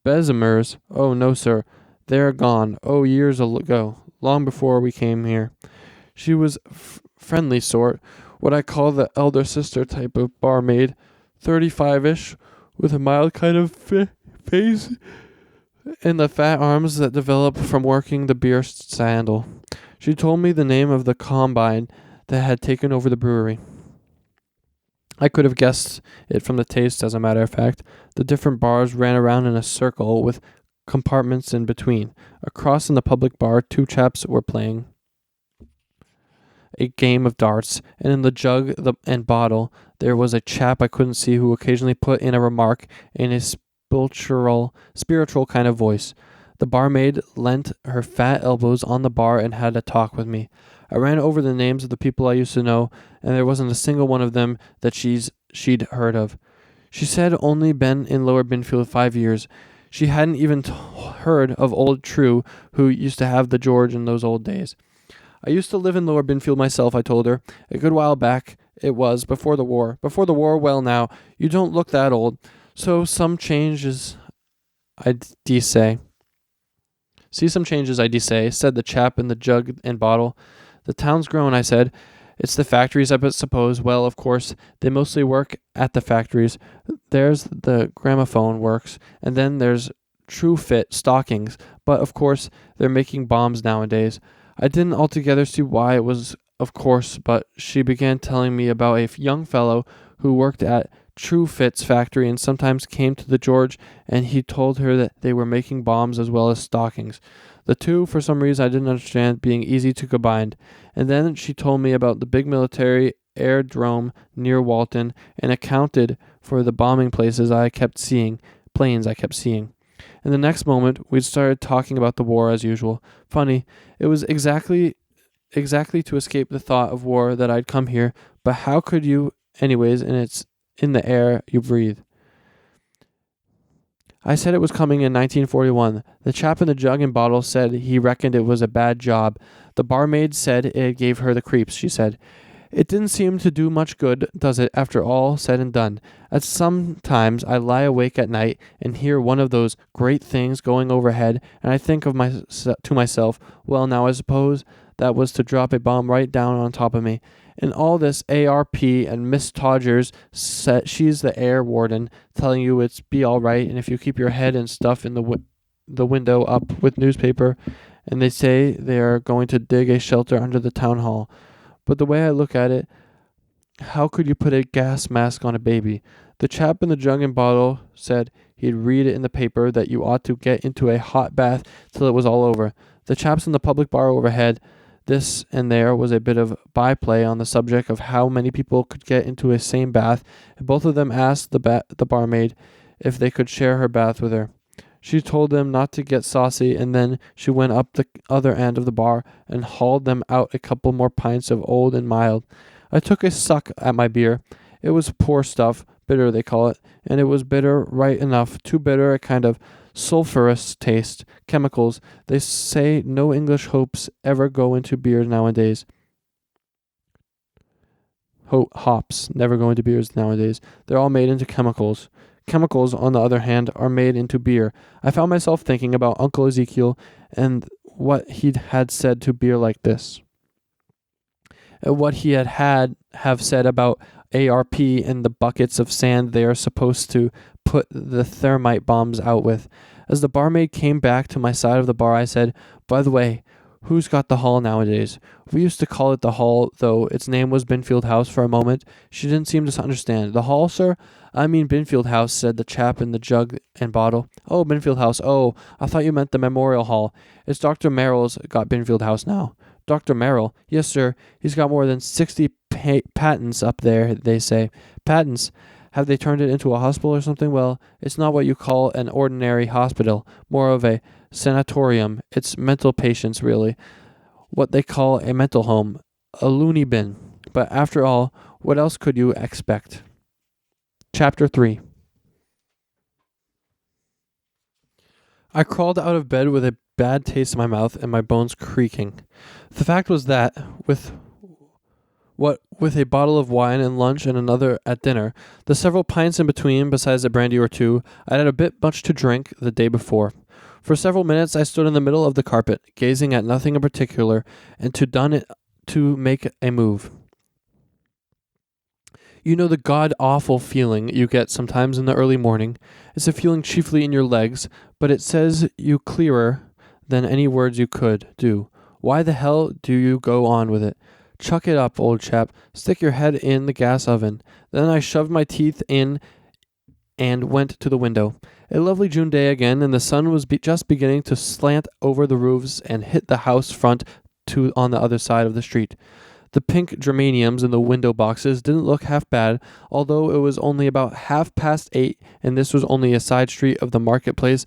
"Besmer's? Oh, no, sir. They're gone. Oh, years ago. Long before we came here." She was friendly sort, what I call the elder sister type of barmaid, 35-ish, with a mild kind of face and the fat arms that develop from working the beer sandal. She told me the name of the combine that had taken over the brewery. I could have guessed it from the taste, as a matter of fact. The different bars ran around in a circle with compartments in between. Across in the public bar, two chaps were playing a game of darts, and in the jug and bottle there was a chap I couldn't see who occasionally put in a remark in a spiritual kind of voice. The barmaid leant her fat elbows on the bar and had a talk with me. I ran over the names of the people I used to know, and there wasn't a single one of them that she'd heard of. She said only been in Lower Binfield 5 years. She hadn't even heard of old True, who used to have the George in those old days. I used to live in Lower Binfield myself, I told her. A good while back it was, before the war. Before the war, well now, you don't look that old. So some changes, I say. See some changes, I say, said the chap in the jug and bottle. The town's grown, I said. It's the factories, I suppose. Well, of course, they mostly work at the factories. There's the gramophone works, and then there's True Fit stockings. But, of course, they're making bombs nowadays. I didn't altogether see why it was of course, but she began telling me about a young fellow who worked at True Fit's factory and sometimes came to the George, and he told her that they were making bombs as well as stockings. The two, for some reason I didn't understand, being easy to combine. And then she told me about the big military aerodrome near Walton and accounted for the bombing planes I kept seeing. And the next moment, we'd started talking about the war as usual. Funny, it was exactly to escape the thought of war that I'd come here, but how could you, anyways, and it's in the air you breathe. I said it was coming in 1941. The chap in the jug and bottle said he reckoned it was a bad job. The barmaid said it gave her the creeps, she said. It didn't seem to do much good, does it, after all said and done? At sometimes I lie awake at night and hear one of those great things going overhead, and I think to myself, well, now I suppose that was to drop a bomb right down on top of me. And all this ARP and Miss Todgers, she's the air warden, telling you it's be all right, and if you keep your head and stuff in the window up with newspaper, and they say they are going to dig a shelter under the town hall. But the way I look at it, how could you put a gas mask on a baby? The chap in the jug and bottle said he'd read it in the paper that you ought to get into a hot bath till it was all over. The chaps in the public bar overhead, this and there was a bit of byplay on the subject of how many people could get into a same bath, and both of them asked the barmaid if they could share her bath with her. She told them not to get saucy, and then she went up the other end of the bar and hauled them out a couple more pints of old and mild. I took a suck at my beer. It was poor stuff, bitter they call it, and it was bitter right enough, too bitter, a kind of sulphurous taste, chemicals. They say no English hopes ever go into beer nowadays. Hops never go into beers nowadays. They're all made into chemicals. Chemicals, on the other hand, are made into beer. I found myself thinking about Uncle Ezekiel and what he had said to beer like this. What he have said about ARP and the buckets of sand they are supposed to put the thermite bombs out with. As the barmaid came back to my side of the bar, I said, "By the way, who's got the hall nowadays?" We used to call it the hall, though its name was Binfield House for a moment. She didn't seem to understand. "The hall, sir? I mean Binfield House," said the chap in the jug and bottle. "Oh, Binfield House. Oh, I thought you meant the Memorial Hall. It's Dr. Merrill's got Binfield House now." "Dr. Merrill?" "Yes, sir. He's got more than 60 patents up there, they say." "Patents? Have they turned it into a hospital or something?" "Well, it's not what you call an ordinary hospital. More of a sanatorium. It's mental patients, really. What they call a mental home. A loony bin. But after all, what else could you expect?" Chapter 3. I crawled out of bed with a bad taste in my mouth and my bones creaking. The fact was that, with a bottle of wine at lunch and another at dinner, the several pints in between, besides a brandy or two, I'd had a bit much to drink the day before. For several minutes I stood in the middle of the carpet, gazing at nothing in particular, and to make a move. You know the god-awful feeling you get sometimes in the early morning. It's a feeling chiefly in your legs, but it says you clearer than any words you could do. Why the hell do you go on with it? Chuck it up, old chap. Stick your head in the gas oven. Then I shoved my teeth in and went to the window. A lovely June day again, and the sun was just beginning to slant over the roofs and hit the house front on the other side of the street. The pink geraniums in the window boxes didn't look half bad, although it was only about 8:30, and this was only a side street of the marketplace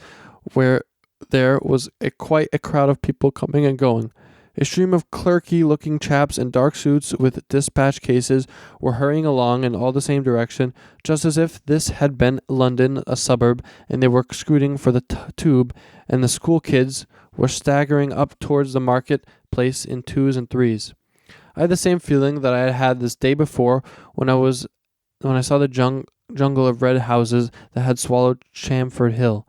where there was quite a crowd of people coming and going. A stream of clerky-looking chaps in dark suits with dispatch cases were hurrying along in all the same direction, just as if this had been London, a suburb, and they were scooting for the tube, and the school kids were staggering up towards the market-place in twos and threes. I had the same feeling that I had had this day before when I saw the jungle of red houses that had swallowed Chamford Hill.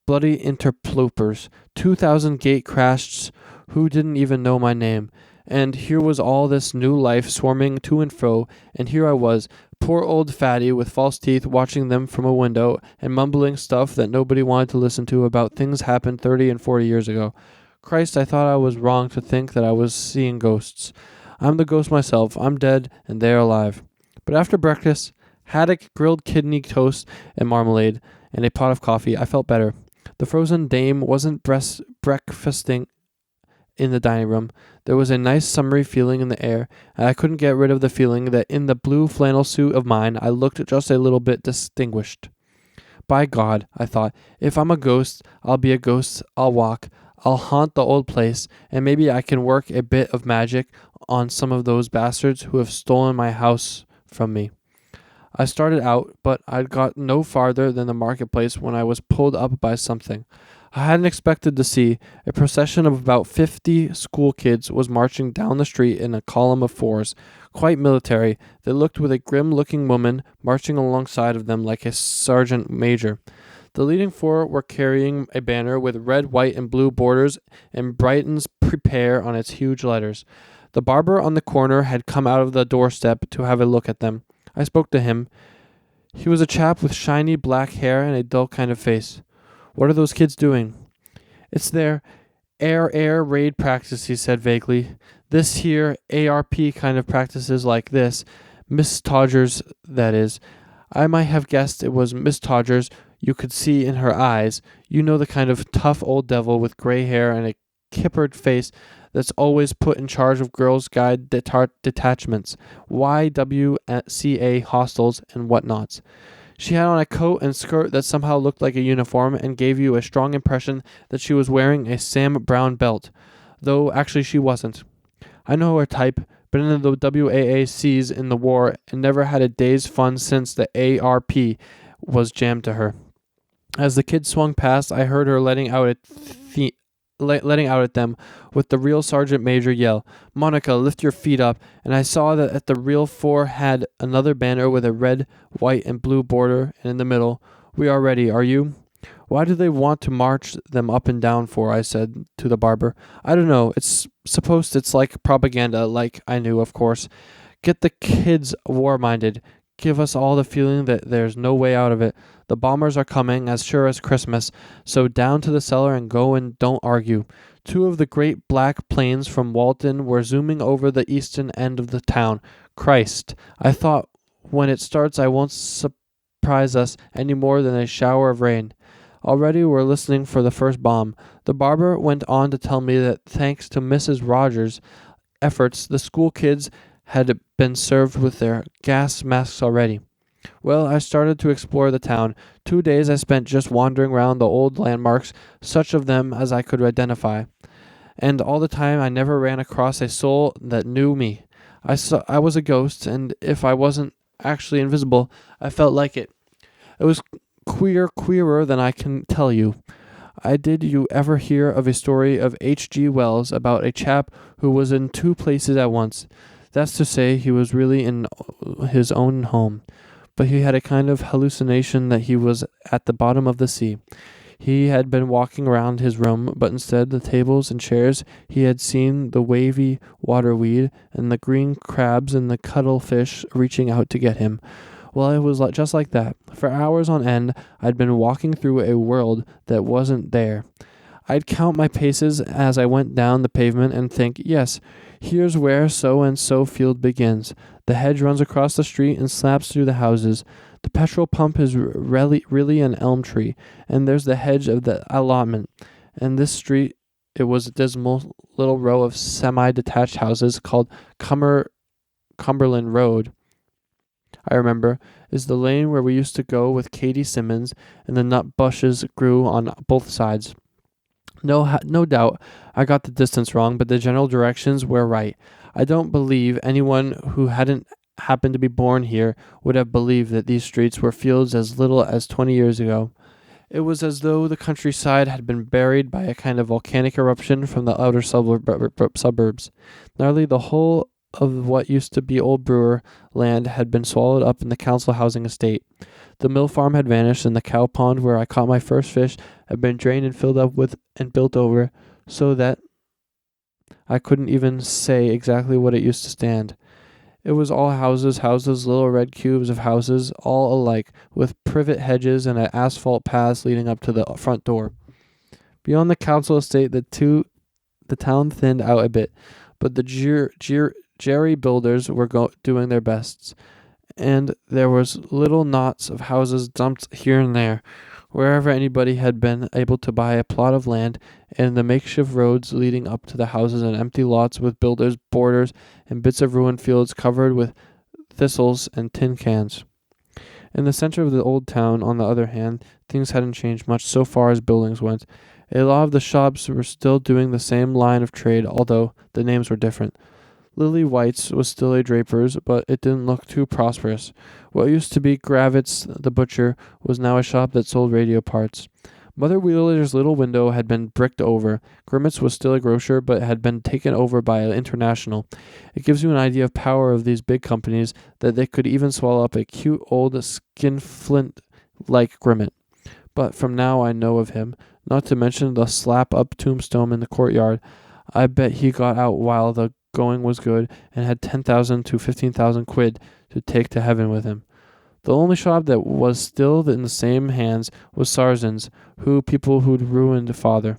Bloody interlopers, 2,000 gate crashed who didn't even know my name. And here was all this new life swarming to and fro, and here I was, poor old Fatty with false teeth, watching them from a window and mumbling stuff that nobody wanted to listen to about things happened 30 and 40 years ago. Christ, I thought I was wrong to think that I was seeing ghosts. I'm the ghost myself. I'm dead, and they're alive. But after breakfast, haddock, grilled kidney toast, and marmalade, and a pot of coffee, I felt better. The frozen dame wasn't breakfasting in the dining room. There was a nice summery feeling in the air, and I couldn't get rid of the feeling that in the blue flannel suit of mine I looked just a little bit distinguished. By God, I thought, if I'm a ghost, I'll be a ghost. I'll walk. I'll haunt the old place, and maybe I can work a bit of magic on some of those bastards who have stolen my house from me. I started out, but I'd got no farther than the marketplace when I was pulled up by something I hadn't expected to see. A procession of about 50 school kids was marching down the street in a column of fours, quite military. They looked with a grim-looking woman marching alongside of them like a sergeant major. The leading four were carrying a banner with red, white, and blue borders and Brighton's Prepare on its huge letters. The barber on the corner had come out of the doorstep to have a look at them. I spoke to him. He was a chap with shiny black hair and a dull kind of face. "What are those kids doing?" "It's their air raid practice," he said vaguely. "This here ARP kind of practices like this. Miss Todgers, that is. I might have guessed it was Miss Todgers. You could see in her eyes. You know the kind of tough old devil with gray hair and a kippered face that's always put in charge of Girls' Guide detachments, YWCA hostels, and whatnots. She had on a coat and skirt that somehow looked like a uniform and gave you a strong impression that she was wearing a Sam Brown belt, though actually she wasn't. I know her type, been in the WAACs in the war and never had a day's fun since the ARP was jammed to her. As the kids swung past, I heard her letting out at them with the real Sergeant Major yell, "Monica, lift your feet up," and I saw that at the real 4 had another banner with a red, white, and blue border, and in the middle, "We are ready, are you?" "Why do they want to march them up and down for?" I said to the barber. "I don't know. It's like propaganda, like I knew, of course. Get the kids war-minded. Give us all the feeling that there's no way out of it. The bombers are coming, as sure as Christmas, so down to the cellar and go and don't argue." 2 of the great black planes from Walton were zooming over the eastern end of the town. Christ, I thought, when it starts I won't surprise us any more than a shower of rain. Already we're listening for the first bomb. The barber went on to tell me that thanks to Mrs. Rogers' efforts, the school kids had been served with their gas masks already. Well, I started to explore the town. 2 days I spent just wandering round the old landmarks, such of them as I could identify. And all the time I never ran across a soul that knew me. I was a ghost, and if I wasn't actually invisible, I felt like it. It was queerer than I can tell you. Did you ever hear of a story of H.G. Wells about a chap who was in 2 places at once? That's to say, he was really in his own home, but he had a kind of hallucination that he was at the bottom of the sea. He had been walking around his room, but instead of the tables and chairs, he had seen the wavy waterweed and the green crabs and the cuttlefish reaching out to get him. Well, it was just like that. For hours on end, I'd been walking through a world that wasn't there. I'd count my paces as I went down the pavement and think, yes, here's where so-and-so field begins. The hedge runs across the street and slaps through the houses. The petrol pump is really an elm tree, and there's the hedge of the allotment. And this street, it was a dismal little row of semi-detached houses called Cumberland Road. I remember, is the lane where we used to go with Katie Simmons, and the nut bushes grew on both sides. No doubt I got the distance wrong, but the general directions were right. I don't believe anyone who hadn't happened to be born here would have believed that these streets were fields as little as 20 years ago. It was as though the countryside had been buried by a kind of volcanic eruption from the outer suburbs. Nearly the whole of what used to be old brewer land had been swallowed up in the council housing estate. The mill farm had vanished, and the cow pond where I caught my first fish had been drained and filled up with and built over, so that I couldn't even say exactly what it used to stand. It was all houses, little red cubes of houses, all alike, with privet hedges and asphalt paths leading up to the front door. Beyond the council estate, the town thinned out a bit, but the jerry builders were doing their best, and there was little knots of houses dumped here and there, wherever anybody had been able to buy a plot of land, and the makeshift roads leading up to the houses and empty lots with builders' borders and bits of ruined fields covered with thistles and tin cans. In the center of the old town, on the other hand, things hadn't changed much so far as buildings went. A lot of the shops were still doing the same line of trade, although the names were different. Lily White's was still a draper's, but it didn't look too prosperous. What used to be Gravit's the butcher was now a shop that sold radio parts. Mother Wheeler's little window had been bricked over. Grimmett's was still a grocer, but had been taken over by International. It gives you an idea of power of these big companies, that they could even swallow up a cute old skinflint like Grimmett. But from now I know of him, not to mention the slap-up tombstone in the courtyard. I bet he got out while the going was good, and had 10,000 to 15,000 quid to take to heaven with him. The only shop that was still in the same hands was Sarzan's, the people who had ruined father.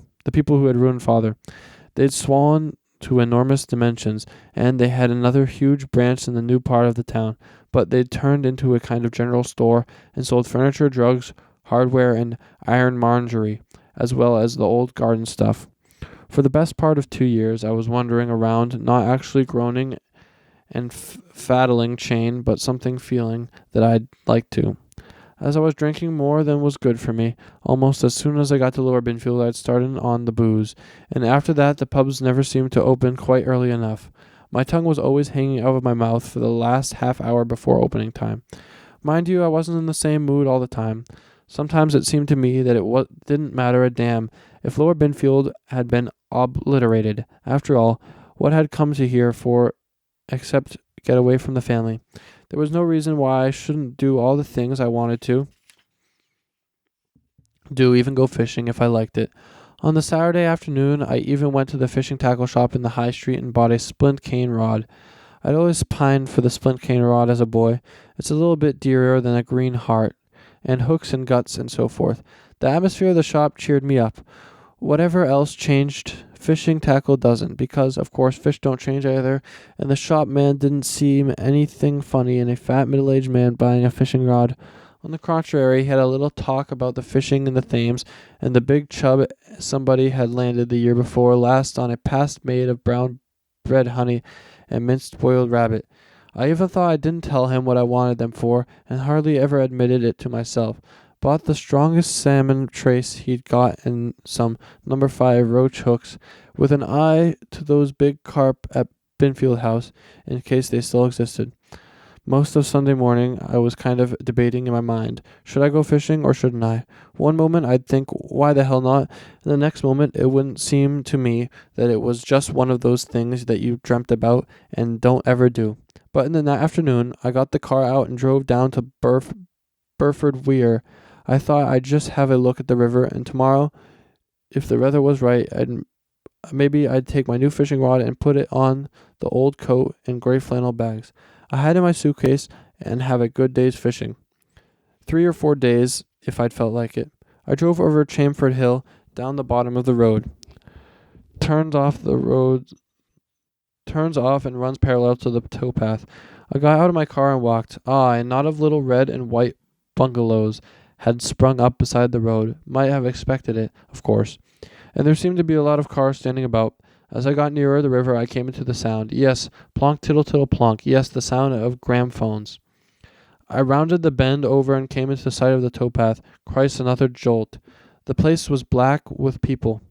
They'd swollen to enormous dimensions, and they had another huge branch in the new part of the town, but they'd turned into a kind of general store and sold furniture, drugs, hardware, and ironmongery, as well as the old garden stuff. For the best part of 2 years, I was wandering around, not actually groaning and faddling chain, but something feeling that I'd like to. as I was drinking more than was good for me. Almost as soon as I got to Lower Binfield, I'd started on the booze, and after that the pubs never seemed to open quite early enough. My tongue was always hanging out of my mouth for the last half hour before opening time. Mind you, I wasn't in the same mood all the time. Sometimes it seemed to me that it didn't matter a damn if Lower Binfield had been obliterated. After all, what had come to here for except get away from the family? There was no reason why I shouldn't do all the things I wanted to do, even go fishing if I liked it. On the Saturday afternoon, I even went to the fishing tackle shop in the high street and bought a splint cane rod. I'd always pined for the splint cane rod as a boy. It's a little bit dearer than a green heart, and hooks and guts and so forth. The atmosphere of the shop cheered me up. Whatever else changed, fishing tackle doesn't, because, of course, fish don't change either, and the shop man didn't seem anything funny in a fat middle-aged man buying a fishing rod. On the contrary, he had a little talk about the fishing in the Thames, and the big chub somebody had landed the year before last on a past made of brown bread honey and minced boiled rabbit. I even thought I didn't tell him what I wanted them for, and hardly ever admitted it to myself. Bought the strongest salmon trace he'd got and some No. 5 roach hooks, with an eye to those big carp at Binfield House, in case they still existed. Most of Sunday morning I was kind of debating in my mind, should I go fishing or shouldn't I? One moment I'd think, why the hell not? And the next moment it wouldn't seem to me that it was just one of those things that you dreamt about and don't ever do. But in the afternoon I got the car out and drove down to Burford Weir. I thought I'd just have a look at the river, and tomorrow, if the weather was right, I'd take my new fishing rod and put it on the old coat and gray flannel bags I had in my suitcase and have a good day's fishing. 3 or 4 days, if I'd felt like it. I drove over Chamford Hill, down the bottom of the road. Turns off and runs parallel to the towpath. I got out of my car and walked. A knot of little red and white bungalows had sprung up beside the road. Might have expected it, of course. And there seemed to be a lot of cars standing about. As I got nearer the river, I came into the sound. Yes, plonk tittle tittle plonk. Yes, the sound of gramophones. I rounded the bend over and came into sight of the towpath. Christ, another jolt. The place was black with people.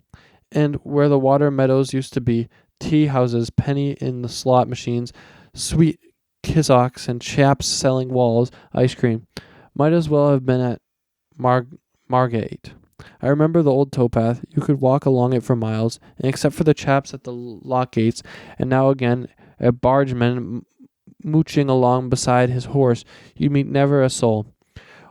And where the water meadows used to be, tea houses, penny in the slot machines, sweet kissocks, and chaps selling walls ice cream. Might as well have been at Margate. I remember the old towpath. You could walk along it for miles, and except for the chaps at the lock gates, and now again a bargeman mooching along beside his horse, you meet never a soul.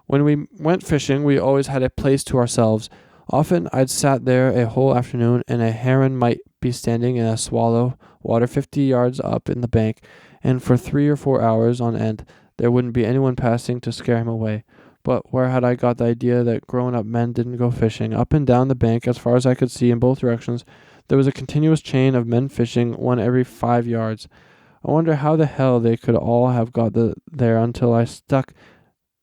When we went fishing, we always had a place to ourselves. Often I'd sat there a whole afternoon, and a heron might be standing in a swallow water 50 yards up in the bank, and for 3 or 4 hours on end there wouldn't be anyone passing to scare him away. But where had I got the idea that grown-up men didn't go fishing? Up and down the bank, as far as I could see in both directions, there was a continuous chain of men fishing, one every 5 yards. I wonder how the hell they could all have got there until it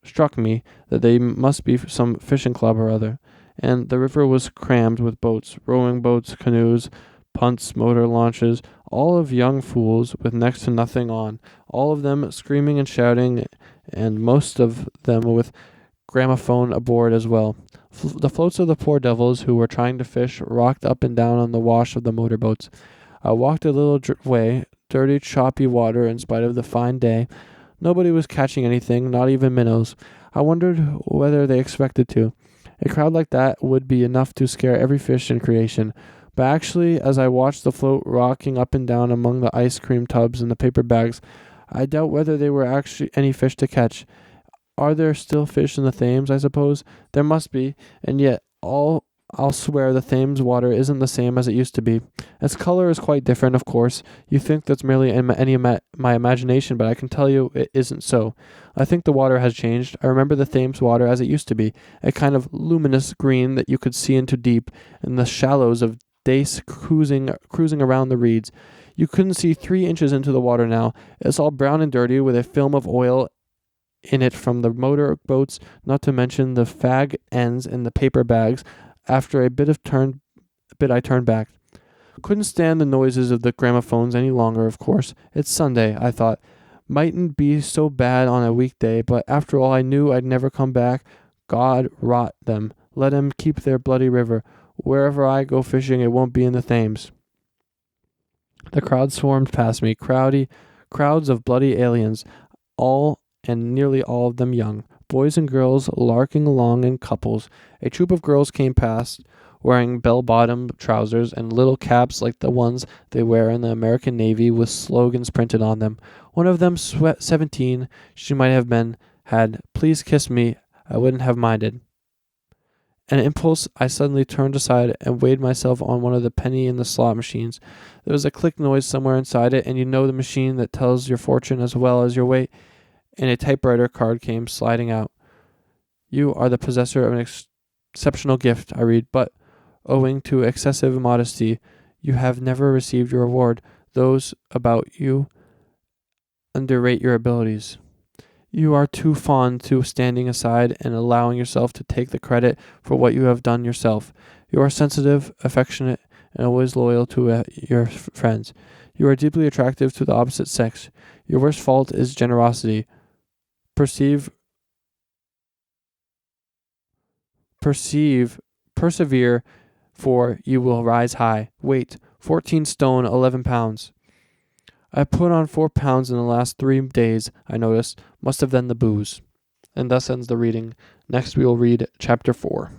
struck me that they must be some fishing club or other. And the river was crammed with boats, rowing boats, canoes, punts, motor launches, all of young fools with next to nothing on, all of them screaming and shouting, and most of them with gramophone aboard as well. The floats of the poor devils who were trying to fish rocked up and down on the wash of the motorboats. I walked a little way, dirty, choppy water in spite of the fine day. Nobody was catching anything, not even minnows. I wondered whether they expected to. A crowd like that would be enough to scare every fish in creation. But actually, as I watched the float rocking up and down among the ice cream tubs and the paper bags, I doubt whether there were actually any fish to catch. Are there still fish in the Thames, I suppose? There must be, and yet I'll swear the Thames water isn't the same as it used to be. Its color is quite different, of course. You think that's merely my imagination, but I can tell you it isn't so. I think the water has changed. I remember the Thames water as it used to be, a kind of luminous green that you could see into deep, in the shallows of dace cruising around the reeds. You couldn't see 3 inches into the water now. It's all brown and dirty, with a film of oil in it from the motor boats, not to mention the fag ends in the paper bags. After a bit I turned back. Couldn't stand the noises of the gramophones any longer, of course. It's Sunday, I thought. Mightn't be so bad on a weekday, but after all, I knew I'd never come back. God rot them. Let 'em keep their bloody river. Wherever I go fishing, it won't be in the Thames. The crowd swarmed past me, crowds of bloody aliens, all and nearly all of them young, boys and girls larking along in couples. A troop of girls came past, wearing bell-bottom trousers and little caps like the ones they wear in the American Navy with slogans printed on them. One of them, 17, she might have been, had, "Please kiss me, I wouldn't have minded." An impulse, I suddenly turned aside and weighed myself on one of the penny in the slot machines. There was a click noise somewhere inside it, and you know the machine that tells your fortune as well as your weight, and a typewriter card came sliding out. "You are the possessor of an exceptional gift," I read, "but, owing to excessive modesty, you have never received your reward. Those about you underrate your abilities. You are too fond to standing aside and allowing yourself to take the credit for what you have done yourself. You are sensitive, affectionate, and always loyal to your friends. You are deeply attractive to the opposite sex. Your worst fault is generosity. Persevere, for you will rise high. Weight, 14 stone, 11 pounds. I put on 4 pounds in the last 3 days, I noticed. Must have been the booze." And thus ends the reading. Next we will read chapter 4.